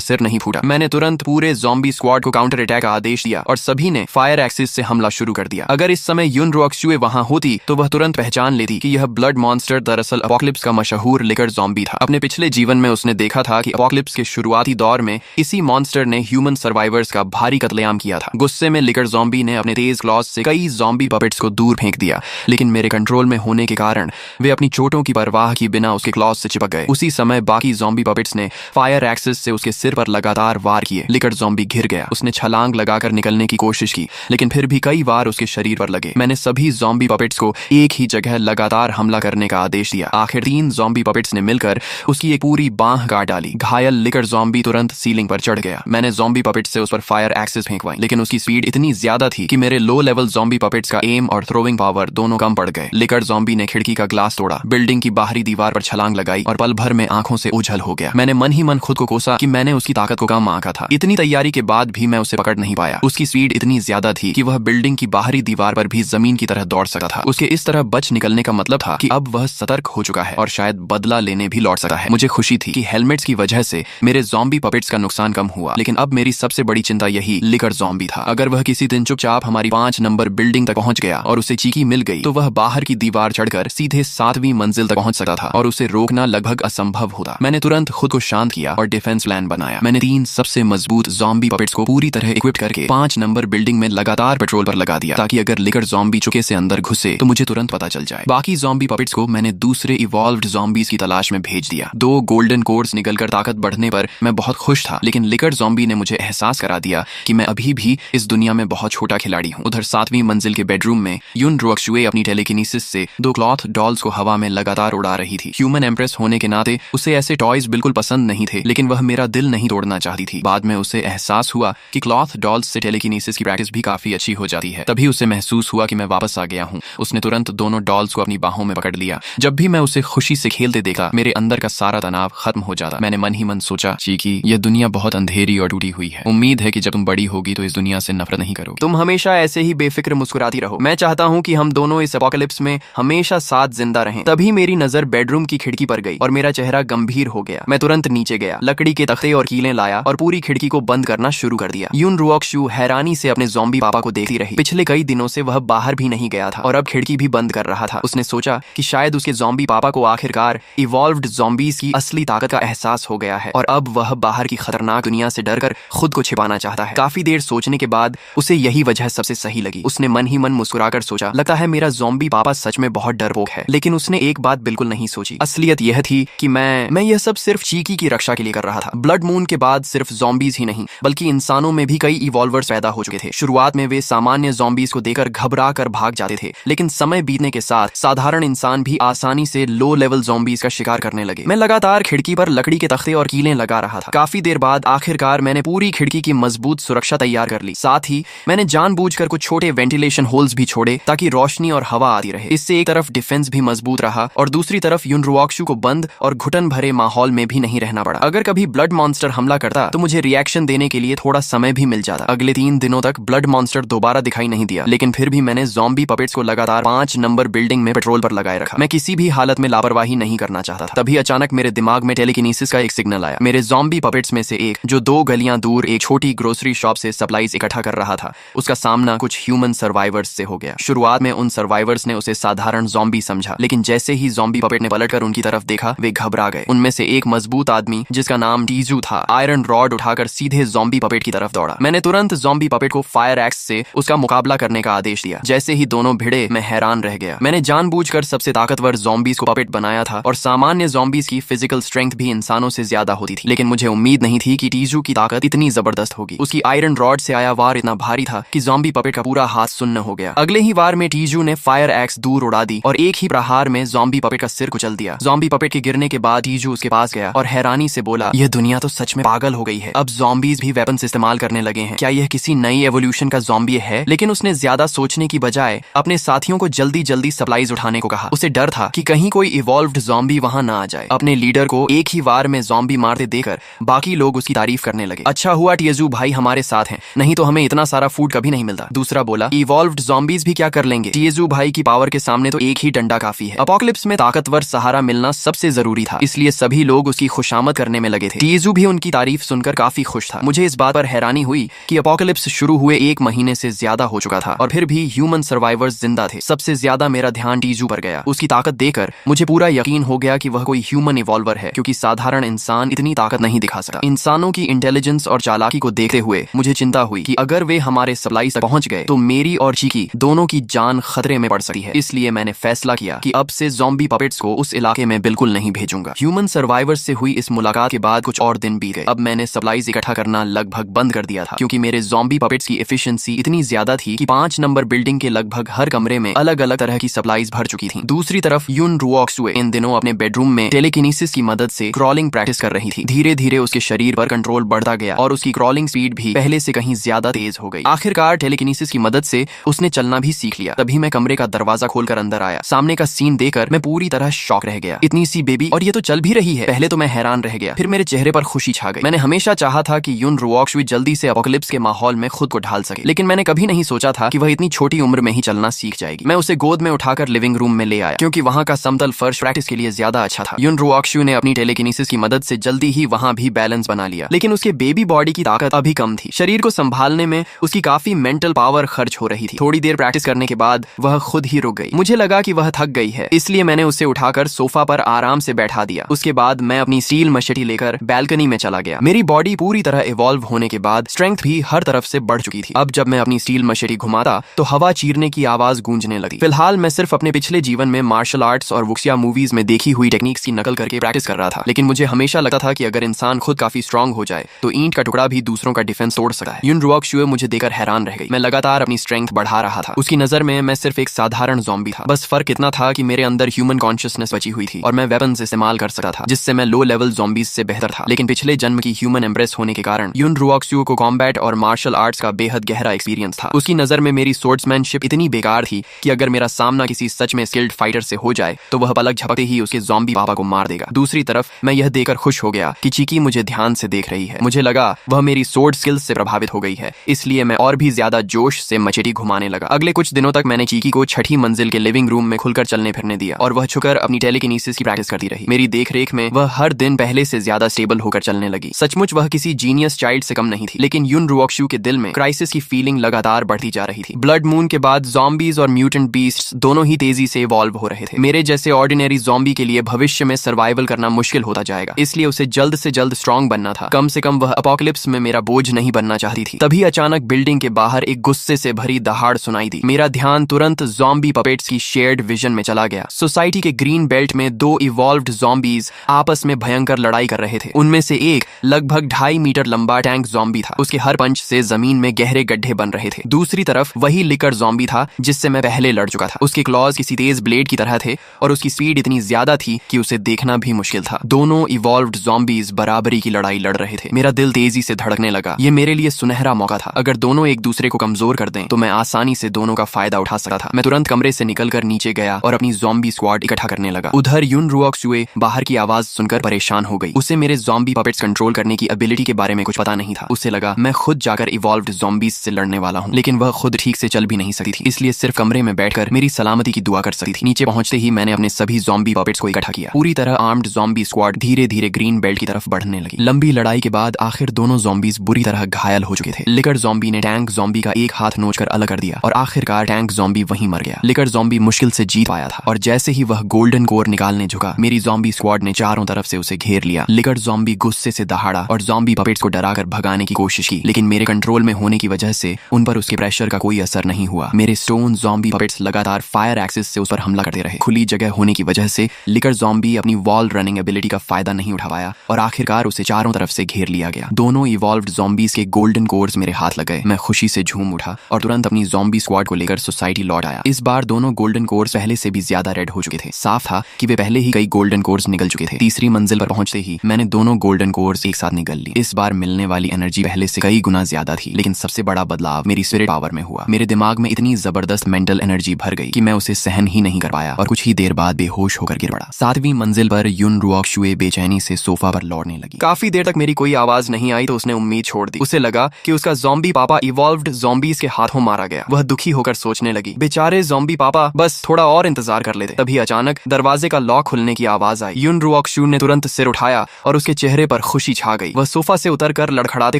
सिर नहीं फूटा। मैंने तुरंत पूरे ज़ॉम्बी स्क्वाड को काउंटर अटैक का आदेश दिया और सभी ने फायर एक्सिस से हमला शुरू कर दिया। अगर इस समय युन रुओक्सुए वहां होती तो वह तुरंत पहचान लेती कि यह ब्लड मॉन्स्टर दरअसल अपोकलिप्स का मशहूर लिकर ज़ॉम्बी था। अपने पिछले जीवन में उसने देखा था कि अपोकलिप्स के शुरुआती दौर में इसी मॉन्स्टर ने ह्यूमन सर्वाइवर्स का भारी कत्लेआम किया था। गुस्से में लिकर ज़ॉम्बी ने अपने तेज क्लॉज से कई ज़ॉम्बी पपेट्स को दूर फेंक दिया, लेकिन मेरे कंट्रोल में होने के कारण वे अपनी चोटों की परवाह किए बिना उसके क्लॉज से चिपक गए। उसी समय बाकी ज़ॉम्बी पपेट्स ने फायर एक्सिस से उसके सिर पर लगातार वार किए। लिकर ज़ॉम्बी घिर गया। उसने छलांग लगाकर निकलने की कोशिश की, लेकिन फिर भी कई वार उसके शरीर पर लगे। मैंने सभी ज़ॉम्बी पपेट्स को एक ही जगह लगातार हमला करने का आदेश दिया। आखिर 3 ज़ॉम्बी पपेट्स ने मिलकर उसकी एक पूरी बांह काट डाली। घायल लिकर ज़ॉम्बी तुरंत सीलिंग पर चढ़ गया। मैंने ज़ॉम्बी पपेट्स से उस पर फायर एक्सिस फेंकवाई, लेकिन उसकी स्पीड इतनी ज्यादा थी कि मेरे लो लेवल ज़ॉम्बी पपेट्स का एम और थ्रोइंग पावर दोनों कम पड़ गए। लिकर ज़ॉम्बी ने खिड़की का ग्लास तोड़ा, बिल्डिंग की बाहरी दीवार पर छलांग लगाई और पल भर में आंखों से ओझल हो गया। मैंने मन ही मन खुद को कोसा कि मैंने उसकी ताकत को कम आंका था। इतनी तैयारी के बाद भी मैं उसे पकड़ नहीं पाया। उसकी स्पीड इतनी ज्यादा थी कि वह बिल्डिंग की बाहरी दीवार पर भी जमीन की तरह दौड़ सकता था। उसके इस तरह बच निकलने का मतलब था कि अब वह सतर्क हो चुका है और शायद बदला लेने भी लौट सकता है। मुझे खुशी थी कि हेलमेट्स की वजह से मेरे ज़ॉम्बी पपेट्स का नुकसान कम हुआ, लेकिन अब मेरी सबसे बड़ी चिंता यही लिकर ज़ॉम्बी था। अगर वह किसी दिन चुपचाप हमारी 5 नंबर बिल्डिंग तक पहुंच गया और उसे चीकी मिल गई तो वह बाहर की दीवार चढ़कर सीधे 7वीं मंजिल तक पहुंच सकता था और उसे रोकना लगभग असंभव होता। मैंने तुरंत खुद को शांत किया और डिफेंस प्लान बनाया। मैंने 3 सबसे मजबूत ज़ॉम्बी पपेट्स को पूरी तरह इक्विप करके 5 नंबर बिल्डिंग में लगातार पेट्रोल पर लगा दिया, ताकि अगर लिकर ज़ॉम्बी चुके से अंदर घुसे तो मुझे तुरंत पता चल जाए। बाकी ज़ॉम्बी पपेट्स को मैंने दूसरे इवॉल्व्ड ज़ॉम्बीज की तलाश में भेज दिया। 2 गोल्डन कोर्स निकलकर ताकत बढ़ने पर मैं बहुत खुश था, लेकिन लिकर ज़ॉम्बी ने मुझे एहसास करा दिया कि मैं अभी भी इस दुनिया में बहुत छोटा खिलाड़ी हूँ। उधर 7वीं मंजिल के बेडरूम में युन रुओक्सुए अपनी टेलीकिनेसिस से 2 क्लॉथ डॉल्स को हवा में लगातार उड़ा रही थी। ह्यूमन एम्प्रेस होने के नाते उसे ऐसे टॉयज बिल्कुल पसंद नहीं थे, लेकिन वह मेरा दिल नहीं तोड़ना चाहती थी। बाद में उसे एहसास हुआ कि क्लॉथ डॉल्स से टेलीकिनेसिस की प्रैक्टिस भी काफी अच्छी हो जाती है। तभी उसे महसूस हुआ कि मैं वापस आ गया हूँ। उसने तुरंत दोनों डॉल्स को अपनी बाहों में पकड़ लिया। जब भी मैं उसे खुशी से खेलते देखा, मेरे अंदर का सारा तनाव खत्म हो जाता। मैंने मन ही मन सोचा, चीकी, यह दुनिया बहुत अंधेरी और टूटी हुई है। उम्मीद है कि जब तुम बड़ी होगी तो इस दुनिया से नफरत नहीं करोगी। तुम हमेशा ऐसे ही बेफिक्र मुस्कुराती रहो। मैं चाहता हूँ कि हम दोनों इस एपोकलिप्स में हमेशा साथ जिंदा रहें। तभी मेरी नजर बेडरूम की खिड़की पर गई और मेरा चेहरा गंभीर हो गया। मैं तुरंत नीचे गया, लकड़ी के तख्ते और कीलें लाया और पूरी खिड़की को बंद करना शुरू कर दिया। युन रुओक्सु हैरानी से अपने ज़ॉम्बी पापा को देखती रही। पिछले कई दिनों से वह बाहर भी नहीं गया था और अब खिड़की भी बंद कर रहा था। उसने सोचा कि शायद उसके ज़ॉम्बी पापा को आखिरकार इवॉल्व्ड ज़ॉम्बीज की असली ताकत का एहसास हो गया है और अब वह बाहर की खतरनाक दुनिया से डरकर खुद को छिपाना चाहता है। काफी देर सोचने के बाद उसे यही वजह सबसे सही लगी। उसने मन ही मन मुस्कुराकर सोचा, लगता है मेरा ज़ॉम्बी पापा सच में बहुत डरपोक है। लेकिन उसने एक बात बिल्कुल नहीं सोची। असलियत यह थी कि मैं यह सब सिर्फ चीकी की रक्षा के लिए कर रहा था। ब्लड मून के बाद सिर्फ ज़ॉम्बीज ही नहीं, बल्कि इंसानों में भी कई इवॉल्वर्स पैदा हो चुके थे। शुरुआत में वे सामान्य ज़ॉम्बीज को देखकर घबरा कर भाग जाते थे, लेकिन समय बीतने के साथ साधारण इंसान भी आसानी से लो लेवल ज़ॉम्बीज का शिकार करने लगे। मैं लगातार खिड़की पर लकड़ी के तख्ते और कीलें लगा रहा था। काफी देर बाद आखिरकार मैंने पूरी खिड़की की मजबूत सुरक्षा तैयार कर ली। साथ ही मैंने जानबूझकर कुछ छोटे वेंटिलेशन होल्स भी छोड़े ताकि रोशनी और हवा आती रहे। इससे एक तरफ डिफेंस भी मजबूत रहा और दूसरी तरफ युन रुओक्सु को बंद और घुटन भरे माहौल में भी नहीं रहना पड़ा। अगर कभी ब्लड मॉन्स्टर हमला करता तो मुझे रिएक्शन देने के लिए थोड़ा समय भी मिल जाता। अगले 3 दिनों तक ब्लड मॉन्स्टर दोबारा दिखाई नहीं दिया, लेकिन फिर भी मैंने ज़ॉम्बी पपेट्स को लगातार 5 नंबर बिल्डिंग में पेट्रोल पर लगाए रखा। मैं किसी भी हालत में लापरवाही नहीं करना चाहता था। तभी अचानक मेरे दिमाग में टेलीकिनेसिस का एक सिग्नल आया। मेरे ज़ॉम्बी पपेट्स में से एक, जो 2 गलियां दूर एक छोटी ग्रोसरी शॉप से सप्लाईज इकट्ठा कर रहा था, उसका सामना कुछ ह्यूमन सर्वाइवर्स से हो गया। शुरुआत में उन सर्वाइवर्स ने उसे साधारण ज़ॉम्बी समझा, लेकिन जैसे ही ज़ॉम्बी पपेट ने पलटकर उनकी तरफ देखा, वे घबरा गए। उनमें से एक मजबूत आदमी, जिसका नाम टीजू था, आयरन रॉड उठाकर सीधे ज़ॉम्बी पपेट की तरफ दौड़ा। मैंने तुरंत ज़ॉम्बी पपेट को फायर एक्स से उसका मुकाबला करने का आदेश दिया। जैसे ही दोनों भिड़े, मैं हैरान रह गया। मैंने जानबूझकर सबसे ताकतवर ज़ॉम्बीज को पपेट बनाया था और सामान्य ज़ॉम्बीज की फिजिकल स्ट्रेंथ भी इंसानों से ज्यादा होती थी, लेकिन मुझे उम्मीद नहीं थी कि टीजू की ताकत इतनी जबरदस्त होगी। उसकी आयरन रॉड से आया वार इतना भारी था कि ज़ॉम्बी पपेट का पूरा हाथ सुन्न हो गया। अगले ही वार में टीजू ने फायर एक्स दूर उड़ा दी और एक ही प्रहार में ज़ॉम्बी पपेट का सिर कुचल दिया। ज़ॉम्बी पपेट के गिरने के बाद टीजू उसके पास गया और हैरानी से बोला, यह दुनिया तो सच में पागल हो गई है। अब ज़ॉम्बीज भी वेपन्स इस्तेमाल करने लगे हैं। क्या यह किसी नई एवोल्यूशन का ज़ॉम्बी है? लेकिन उसने ज्यादा सोचने की बजाय अपने साथियों को जल्दी जल्दी सप्लाईज उठाने को कहा। उसे डर था कि कहीं कोई इवॉल्व्ड ज़ॉम्बी वहां ना आ जाए। अपने लीडर को एक ही वार में ज़ॉम्बी मारते देखकर बाकी लोग उसकी तारीफ करने लगे। अच्छा हुआ टीजू भाई हमारे साथ हैं, नहीं तो हमें इतना सारा फूड कभी नहीं मिलता। दूसरा बोला, इवॉल्व्ड ज़ॉम्बीज भी क्या कर लेंगे? टीजू भाई की पावर के सामने में तो एक ही डंडा काफी है। अपोकलिप्स में ताकतवर सहारा मिलना सबसे जरूरी था, इसलिए सभी लोग उसकी खुशामद करने में लगे थे। टीजू भी उनकी तारीफ सुनकर काफी खुश था। मुझे इस बात पर हैरानी हुई कि अपोकलिप्स शुरू हुए 1 महीने से ज्यादा हो चुका था और फिर भी ह्यूमन सर्वाइवर्स जिंदा थे। सबसे ज्यादा मेरा ध्यान टीजू पर गया। उसकी ताकत देखकर मुझे पूरा यकीन हो गया कि वह कोई ह्यूमन इवॉल्वर है, क्योंकि साधारण इंसान इतनी ताकत नहीं दिखा सकता। इंसानों की इंटेलिजेंस और चालाकी को देखते हुए मुझे चिंता हुई कि अगर वे हमारे सप्लाई तक पहुंच गए तो मेरी और चीकी दोनों की जान खतरे में पड़ सकती है। इसलिए मैंने फैसला किया कि अब से ज़ॉम्बी पपेट्स को उस इलाके में बिल्कुल नहीं भेजूंगा। ह्यूमन सर्वाइवर्स से हुई इस मुलाकात के बाद कुछ और दिन बीत गए। अब मैंने सप्लाईज इकट्ठा करना लगभग बंद कर दिया था, क्योंकि मेरे ज़ॉम्बी पपेट्स की एफिशिएंसी इतनी ज्यादा थी कि 5 नंबर बिल्डिंग के लगभग हर कमरे में अलग अलग तरह की सप्लाईज भर चुकी थी। दूसरी तरफ युन रुओक्सुए इन दिनों अपने बेडरूम में टेलीकिनेसिस की मदद से क्रॉलिंग प्रैक्टिस कर रही थी। धीरे धीरे उसके शरीर पर कंट्रोल बढ़ता गया और उसकी क्रॉलिंग स्पीड भी पहले से कहीं ज्यादा तेज हो गई। आखिरकार टेलीकिनेसिस की मदद से उसने चलना भी सीख लिया। तभी मैं कमरे का दरवाजा खोलकर अंदर आया। सामने का सीन देखकर मैं पूरी तरह शॉक रह गया। इतनी सी बेबी, और ये तो चल भी रही है। पहले तो मैं हैरान रह गया, फिर मेरे चेहरे पर खुशी छा गई। मैंने हमेशा चाहा था कि युन रुओक्सुए जल्दी से अपोकलिप्स के माहौल में खुद को ढाल सके, लेकिन मैंने कभी नहीं सोचा था कि वह इतनी छोटी उम्र में ही चलना सीख जाएगी। मैं उसे गोद में उठाकर लिविंग रूम में ले आया, क्योंकि वहां का समतल फर्श प्रैक्टिस के लिए ज्यादा अच्छा था। युन रुओक्सुए ने अपनी टेलीकिनेसिस की मदद से जल्दी ही वहां भी बैलेंस बना लिया, लेकिन उसके बेबी बॉडी की ताकत अभी कम थी। शरीर को संभालने में उसकी काफी मेंटल पावर खर्च हो रही थी। थोड़ी देर प्रैक्टिस करने के बाद वह खुद ही रुक गई। मुझे लगा कि वह थक गई है, इसलिए मैंने उसे उठाकर सोफा पर आराम से बैठा दिया। उसके बाद मैं अपनी स्टील मशेटी लेकर बैल्कनी में चला गया। मेरी बॉडी पूरी तरह इवॉल्व होने के बाद स्ट्रेंथ भी हर तरफ से बढ़ चुकी थी। अब जब मैं अपनी स्टील मशेटी घुमाता तो हवा चीरने की आवाज गूंजने लगी। फिलहाल मैं सिर्फ अपने पिछले जीवन में मार्शल आर्ट्स और वुक्सिया मूवीज में देखी हुई टेक्निक्स की नकल करके प्रैक्टिस कर रहा था, लेकिन मुझे हमेशा लगता था कि अगर इंसान खुद काफी स्ट्रांग हो जाए तो ईंट का टुकड़ा भी दूसरों का डिफेंस तोड़ सकता है। युन रुओक्सुए मुझे देखकर हैरान रह गई। मैं लगातार अपनी स्ट्रेंथ बढ़ा रहा था। उसकी नजर में मैं सिर्फ एक साधारण ज़ॉम्बी था। बस फर्क इतना था कि मेरे अंदर ह्यूमन कॉन्शियसनेस बची हुई थी और मैं वेपन्स इस्तेमाल कर सकता था, जिससे मैं लो लेवल ज़ॉम्बीज से बेहतर था। लेकिन पिछले जन्म की ह्यूमन एम्ब्रेस होने के कारण युन रुओक्सुए को कॉम्बैट और मार्शल आर्ट्स का बेहद गहरा एक्सपीरियंस था। उसकी नजर में मेरी स्वॉर्ड्समैनशिप इतनी बेकार थी कि अगर मेरा सामना किसी सच में स्किल्ड फाइटर से हो जाए तो वह पलक झपकते ही उसके ज़ॉम्बी पापा को मार देगा। दूसरी तरफ मैं यह देखकर खुश हो गया कि चीकी मुझे ध्यान से देख रही है। मुझे लगा वह मेरी स्वॉर्ड स्किल्स से प्रभावित हो गई है, इसलिए मैं और भी ज्यादा जोश से मचेटी घुमाने लगा। अगले कुछ दिनों तक मैंने चीकी को 6ठी मंजिल के लिविंग रूम में खुलकर चलने फिरने दिया और वह छुकर अपनी टेलीकिनेसिस की प्रैक्टिस करती रही। मेरी देखरेख में वह हर दिन पहले से ज्यादा स्टेबल होकर चलने लगी। सचमुच वह किसी जीनियस चाइल्ड से कम नहीं थी, लेकिन युन रुओक्सुए के दिल में क्राइसिस की फीलिंग लगातार बढ़ती जा रही थी। ब्लड मून के बाद ज़ॉम्बीज और म्यूटेंट बीस्ट्स दोनों ही तेजी से इवॉल्व हो रहे थे। मेरे जैसे ऑर्डिनरी ज़ॉम्बी के लिए भविष्य में सर्वाइवल करना मुश्किल होता जाएगा, इसलिए उसे जल्द से जल्द स्ट्रांग बनना था। कम से कम वह अपोकलिप्स में मेरा बोझ नहीं बनना चाहती थी। तभी अचानक बिल्डिंग के बाहर एक गुस्से से भरी दहाड़ सुनाई दी। मेरा ध्यान तुरंत ज़ॉम्बी पपेट्स की शेयर्ड विजन में चला गया। सोसाइटी के ग्रीन बेल्ट में 2 इवॉल्व्ड ज़ॉम्बीज आपस में भयंकर लड़ाई कर रहे थे। उनमें से एक लगभग 2.5 मीटर लंबा टैंक ज़ॉम्बी था। उसके हर पंच से जमीन में गहरे गड्ढे बन रहे थे। दूसरी तरफ वही लिकर ज़ॉम्बी था जिससे मैं पहले लड़ चुका था। उसके क्लॉज किसी तेज ब्लेड की तरह थे और उसकी स्पीड इतनी ज्यादा थी कि उसे देखना भी मुश्किल था। दोनों इवॉल्व्ड ज़ॉम्बीज बराबरी की लड़ाई लड़ रहे थे। मेरा दिल तेजी से धड़कने लगा। ये मेरे लिए सुनहरा मौका था। अगर दोनों एक दूसरे को कमजोर कर दें तो मैं आसानी से दोनों का फायदा उठा सकता था। मैं तुरंत कमरे से निकलकर नीचे गया और अपनी ज़ॉम्बी स्क्वाड इकट्ठा करने लगा। उधर युन रुओक्सुए बाहर की आवाज सुनकर परेशान हो गई। उसे मेरे ज़ॉम्बी पपेट्स कंट्रोल करने की एबिलिटी के बारे में कुछ पता नहीं था। उसे लगा मैं खुद जाकर इवॉल्व्ड ज़ॉम्बीज से लड़ने वाला हूँ, लेकिन वह खुद ठीक से चल भी नहीं सकती थी, इसलिए सिर्फ कमरे में बैठकर मेरी सलामती की दुआ कर सकती थी। नीचे पहुंचते ही मैंने अपने सभी ज़ॉम्बी पपेट्स को इकट्ठा किया। पूरी तरह आर्म्ड ज़ॉम्बी स्क्वाड धीरे धीरे ग्रीन बेल्ट की तरफ बढ़ने लगी। लंबी लड़ाई के बाद आखिर दोनों ज़ॉम्बीज बुरी तरह घायल हो चुके थे। लिकर ज़ॉम्बी ने टैंक ज़ॉम्बी का एक हाथ नोचकर अलग कर दिया और आखिरकार टैंक ज़ॉम्बी वहीं मर गया। लिकर ज़ॉम्बी मुश्किल से जीत पाया था और जैसे ही वह गोल्डन कोर निकालने झुका, मेरी ज़ॉम्बी स्क्वाड ने चारों तरफ से उसे घेर लिया। लिकर ज़ॉम्बी गुस्से से दहाड़ा और ज़ॉम्बी पपेट्स को डराकर भगाने की कोशिश की, लेकिन मेरे कंट्रोल में होने की वजह से उन पर उसके प्रेशर का कोई असर नहीं हुआ। मेरे स्टोन ज़ॉम्बी पपेट्स लगातार फायर एक्सिस से उस पर हमला करते रहे। खुली जगह होने की वजह से लिकर ज़ॉम्बी अपनी वॉल रनिंग एबिलिटी का फायदा नहीं उठा पाया और आखिरकार उसे चारों तरफ से घेर लिया गया। दोनों इवॉल्व्ड ज़ॉम्बीज के गोल्डन कोर्स मेरे हाथ लग गए। मैं खुशी से झूम उठा और तुरंत अपनी ज़ॉम्बी स्क्वाड को लेकर सोसाइटी लौट आया। इस बार दोनों गोल्डन कोर्स पहले से भी ज्यादा रेड हो चुके थे। साफ था कि वे पहले ही कई गोल्डन कोर्स निकल चुके थे। तीसरी मंजिल पर पहुंचते ही मैंने दोनों गोल्डन कोर्स एक साथ निकल ली। इस बार मिलने वाली एनर्जी पहले से कई गुना ज्यादा थी, लेकिन सबसे बड़ा बदलाव मेरी स्पिरिट पावर में हुआ। मेरे दिमाग में इतनी जबरदस्त मेंटल एनर्जी भर गई कि मैं उसे सहन ही नहीं कर पाया और कुछ ही देर बाद बेहोश होकर गिर पड़ा। 7वीं मंजिल पर युन रुओक्सुए बेचैनी से सोफा पर लौटने लगी। काफी देर तक मेरी कोई आवाज नहीं आई तो उसने उम्मीद छोड़ दी। उसे लगा कि उसका ज़ॉम्बी पापा इवॉल्व्ड ज़ॉम्बीज के हाथों मारा गया। वह दुखी होकर सोचने लगी, बेचारे ज़ॉम्बी पापा बस थोड़ा और इंतजार कर लेते। तभी अचानक दरवाजे का लॉक खुलने की आवाज आई। युन रुओक्शु ने तुरंत सिर उठाया और उसके चेहरे पर खुशी छा गई। वह सोफा से उतरकर लड़खड़ाते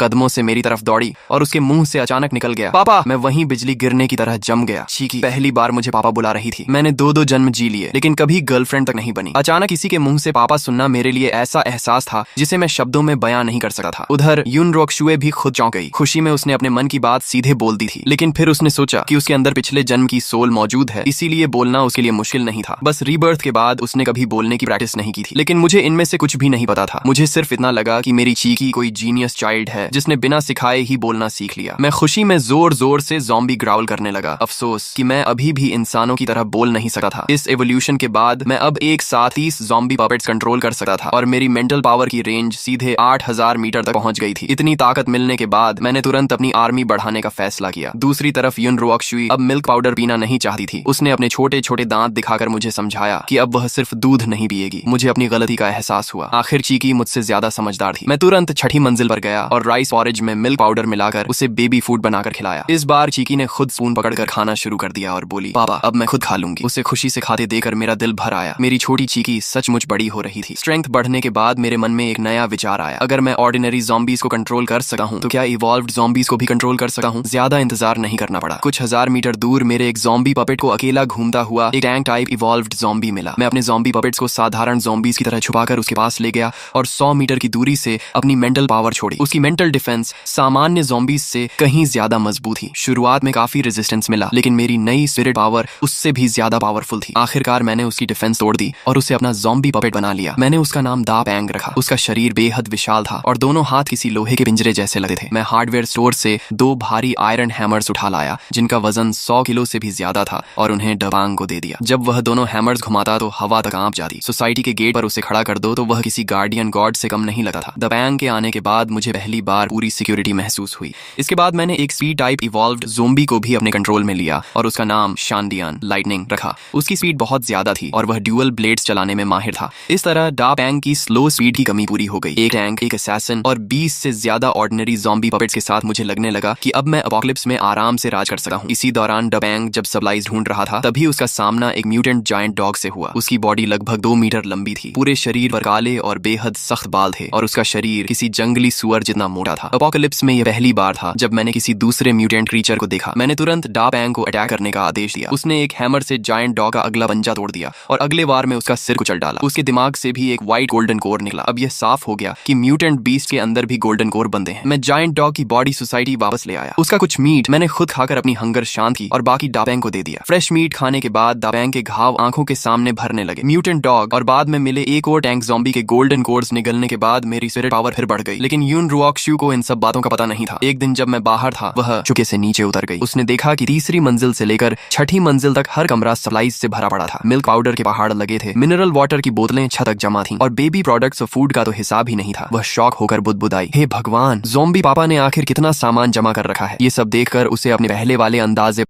कदमों से मेरी तरफ दौड़ी और उसके मुंह से अचानक निकल गया, पापा। मैं वहीं बिजली गिरने की तरह जम गया। चीकी पहली बार मुझे पापा बुला रही थी। मैंने दो जन्म जी लिए लेकिन कभी गर्लफ्रेंड तक नहीं बनी। अचानक किसी के मुंह से पापा सुनना मेरे लिए ऐसा एहसास था जिसे मैं शब्दों में बयां नहीं कर सकता था। उधर युन रुओक्शुए भी खुद चौंक गई। खुशी में उसने अपने मन की बात सीधे बोल दी थी, लेकिन फिर उसने सोचा कि उसके अंदर पिछले जन्म की सोल मौजूद है, इसीलिए बोलना उसके लिए मुश्किल नहीं था। बस रीबर्थ के बाद उसने कभी बोलने की प्रैक्टिस नहीं की थी। लेकिन मुझे इनमें से कुछ भी नहीं पता था। मुझे सिर्फ इतना लगा कि मेरी चीकी कोई जीनियस चाइल्ड है जिसने बिना सिखाए ही बोलना सीख लिया। मैं खुशी में जोर जोर से ज़ॉम्बी ग्राउल करने लगा। अफसोस कि मैं अभी भी इंसानों की तरह बोल नहीं सकता था। इस एवोल्यूशन के बाद मैं अब एक साथ 30 ज़ॉम्बी पपेट्स कंट्रोल कर सकता था और मेरी मेंटल पावर की रेंज सीधे 8000 मीटर तक पहुंच गई थी। इतनी ताकत मिलने के बाद मैंने तुरंत अपनी आर्मी बढ़ाने का फैसला किया। दूसरी तरफ युन रुओक्शु अब मिल्क पाउडर पीना नहीं चाहती थी। उसने अपने छोटे छोटे दांत दिखाकर मुझे समझाया कि अब वह सिर्फ दूध नहीं पिएगी। मुझे अपनी गलती का एहसास हुआ। आखिर चीकी मुझसे ज्यादा समझदार थी। मैं तुरंत छठी मंजिल पर गया और राइस पॉरेज में मिल्क पाउडर मिलाकर उसे बेबी फूड बनाकर खिलाया। इस बार चीकी ने खुद स्पून पकड़कर खाना शुरू कर दिया और बोली, पापा अब मैं खुद खा लूंगी। उसे खुशी से खाते देकर मेरा दिल भर आया। मेरी छोटी चीकी सचमुच बड़ी हो रही थी। स्ट्रेंथ बढ़ने के बाद मेरे मन में एक नया विचार आया। अगर मैं ऑर्डिनरी ज़ॉम्बीज को कंट्रोल कर सकता हूँ तो क्या इवॉल्व्ड ज़ॉम्बीज को भी कंट्रोल कर सकता हूँ? ज्यादा इंतजार नहीं करना पड़ा। कुछ हजार मीटर दूर मेरे एक ज़ॉम्बी पपेट को अकेला घूमता हुआ एक टैंक टाइप इवॉल्व्ड ज़ॉम्बी मिला। मैं अपने ज़ॉम्बी पपेट्स को साधारण ज़ॉम्बीज की तरह छुपाकर उसके पास ले गया और 100 मीटर की दूरी से अपनी मेंटल पावर छोड़ी। उसकी मेंटल डिफेंस सामान्य ज़ॉम्बीज से कहीं ज्यादा मजबूत थी। शुरुआत में काफी रेजिस्टेंस मिला लेकिन मेरी नई स्पिरिट पावर उससे भी ज्यादा पावरफुल थी। आखिरकार मैंने उसकी डिफेंस तोड़ दी और उसे अपना ज़ॉम्बी पपेट बना लिया। मैंने उसका नाम दा पैंग रखा। उसका शरीर बेहद विशाल था और दोनों हाथ किसी लोहे के पिंजरे जैसे लगते थे। मैं हार्डवेयर स्टोर से 2 भारी आयरन हैमर्स उठा लाया जिनका वजन 100 किलो से भी ज्यादा था और उन्हें डबांग को दे दिया। जब वह दोनों हैमर्स घुमाता तो हवा तक कांप जाती। सोसाइटी के गेट पर उसे खड़ा कर दो तो वह किसी गार्डियन गॉड से कम नहीं लगता था। डबांग के आने के बाद मुझे पहली बार पूरी सिक्योरिटी महसूस हुई। इसके बाद मैंने एक स्पीड टाइप इवॉल्व्ड ज़ोंबी को भी अपने कंट्रोल में लिया और उसका नाम शांडियन लाइटनिंग रखा। उसकी स्पीड बहुत ज्यादा थी और वह ड्यूअल ब्लेड्स चलाने में माहिर था। इस तरह डा पैंग की स्लो स्पीड की कमी पूरी हो गई। एक टैंक, एक असैसिन और 20 से ज्यादा ऑर्डिनरी ज़ॉम्बी पपेट्स के साथ मुझे लगने लगा कि अब मैं अपोकलिप्स में आराम से राज कर सकता हूँ। इसी दौरान डबैंग जब सप्लाईज ढूंढ रहा था तभी उसका सामना एक म्यूटेंट जायंट डॉग से हुआ। उसकी बॉडी लगभग 2 मीटर लंबी थी। पूरे शरीर पर काले और बेहद सख्त बाल थे और उसका शरीर किसी जंगली सुअर जितना मोटा था। अपोकलिप्स में यह पहली बार था जब मैंने किसी दूसरे म्यूटेंट क्रीचर को देखा। मैंने तुरंत डा पैंग को अटैक करने का आदेश दिया। उसने एक हैमर से जायंट डॉग का अगला पंजा तोड़ दिया और अगले वार में उसका सिर कुचल डाला। उसके दिमाग से भी एक व्हाइट गोल्डन कोर निकला। अब यह साफ हो गया कि म्यूटेंट बीस्ट के अंदर भी गोल्डन कोर बंधे हैं। मैं जायंट डॉग की बॉडी सोसाइटी वापस ले आया। उसका कुछ मीट मैंने खुद खाकर अपनी हंगर शांत की और बाकी डाबैंग को दे दिया। फ्रेश मीट खाने के बाद डाबैंग के घाव आंखों के सामने भरने लगे। म्यूटेंट डॉग और बाद में मिले एक और टैंक ज़ॉम्बी के गोल्डन कोर्स निगलने के बाद मेरी स्पिरिट पावर फिर बढ़ गई। लेकिन युन रुओक्शु को इन सब बातों का पता नहीं था। एक दिन जब मैं बाहर था वह चुके से नीचे उतर गई। उसने देखा कि तीसरी मंजिल से लेकर छठी मंजिल तक हर कमरा सप्लाईज से भरा पड़ा था। मिल्क पाउडर के पहाड़ लगे थे। मिनरल वाटर की बोतलें छत तक जमा थीं और बेबी प्रोडक्ट्स और फूड का तो हिसाब ही नहीं था। वह शॉक होकर बुदबुदाई, हे भगवान, ज़ॉम्बी पापा ने आखिर कितना सामान जमा कर रखा है। ये सब देखकर उसे अपने पहले वाले अंदाजे